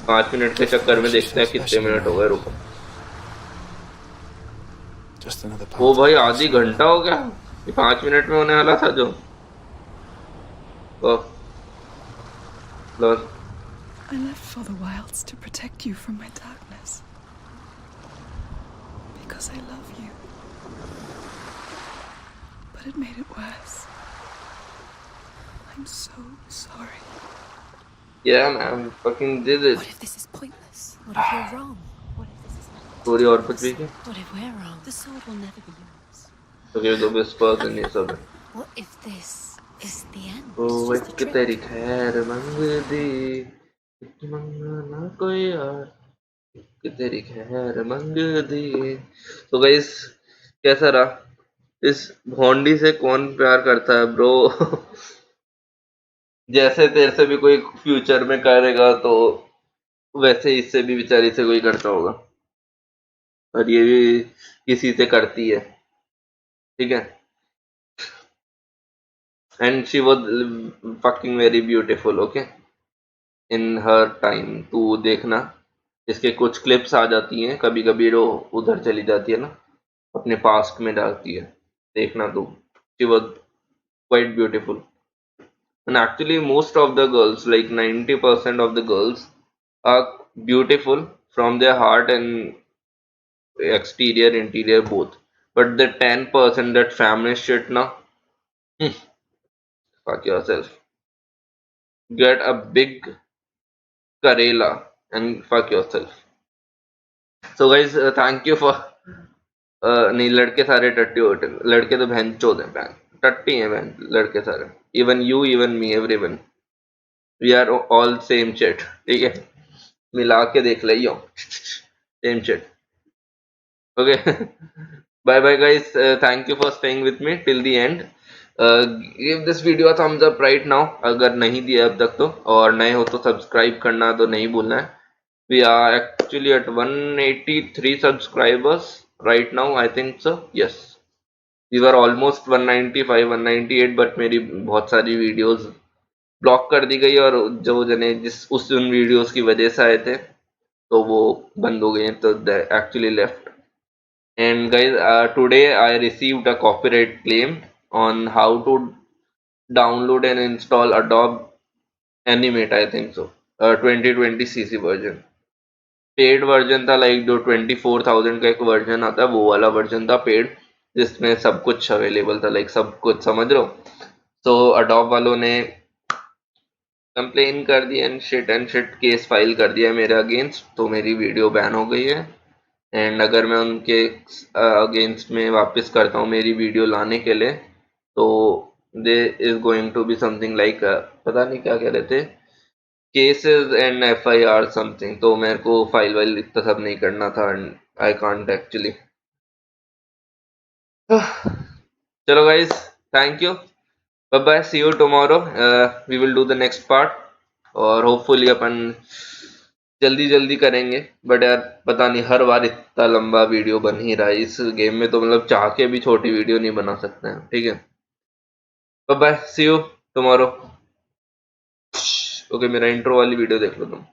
5 मिनट के चक्कर में देखते हैं कितने मिनट हो गए रुको Just another वो part भाई of आधी घंटा हो गया ये 5 मिनट में होने वाला था जो ओह loss I left for the wilds to protect you from my darkness. Because I love you. But it made it worse. I'm so sorry. Yeah man fucking did it What if this is pointless? What if you're wrong? What if this is not? पूरी और कुछ भी क्या What if we're wrong? The sword will never be yours. तो ये दो whispers and ये सब है What if this is the end? O It's just a एक trick. तेरी खैर मंग दी कि मंगना कोई यार कि तेरी खैर मंग दी तो गाइस कैसा रहा इस भोंडी से कौन प्यार करता है ब्रो जैसे तेरे से भी कोई फ्यूचर में करेगा तो वैसे इससे भी बेचारी से कोई करता होगा और ये भी किसी से करती है ठीक है and she was fucking very beautiful okay in her time तू देखना इसके कुछ क्लिप्स आ जाती हैं कभी कभी वो उधर चली जाती है ना अपने पास्ट में डालती है देखना तू she was quite beautiful and actually most of the girls like 90% of the girls are beautiful from their heart and exterior interior both but the 10% that feminist shit now fuck yourself get a big karela and fuck yourself so guys thank you for नहीं लड़के सारे टट्टी होते हैं लड़के तो बहन चोद हैं बहन टट्टी हैं बहन लड़के सारे even you even me everyone we are all same shit ठीक है मिला के देख लियो same shit okay bye bye guys thank you for staying with me till the end give this video a thumbs up right now अगर नहीं दिया अब तक तो और नए हो तो सब्सक्राइब करना तो नहीं भूलना है we are actually at 183 subscribers right now I think so yes we were almost 195 198 but मेरी बहुत सारी वीडियोस ब्लॉक कर दी गई और जो जने जिस उस उन वीडियोस की वजह से आए थे तो वो बंद हो गए तो they actually left and guys today I received a copyright claim on how to download and install Adobe Animate I think so 2020 cc version paid version था लाइक जो 24,000 का एक वर्जन आता है वो वाला वर्जन था पेड जिसमें सब कुछ अवेलेबल था लाइक सब कुछ समझ रहे हो तो अडोब वालों ने कंप्लेन कर दिया एंड शिट केस फाइल कर दिया मेरे अगेंस्ट तो मेरी वीडियो बैन हो गई है एंड अगर मैं उनके अगेंस्ट में वापस करता हूँ मेरी वीडियो लाने के लिए, तो they is going to be something like, पता नहीं क्या कह रहे थे, केसेस एंड FIR समथिंग। तो मेरे को फाइल वाइल इतना सब नहीं करना था एंड आई कांट एक्चुअली। चलो guys, thank you, bye bye, see you tomorrow, we will do the next part, और होपफुली अपन जल्दी जल्दी करेंगे। बट यार पता नहीं हर बार इतना लंबा वीडियो बन ही रहा है इस गेम में, तो मतलब चाह के भी छोटी वीडियो नहीं बना सकते हैं। ठीक है, bye bye, see you tomorrow. Okay, मेरा इंट्रो वाली वीडियो देख लो तुम।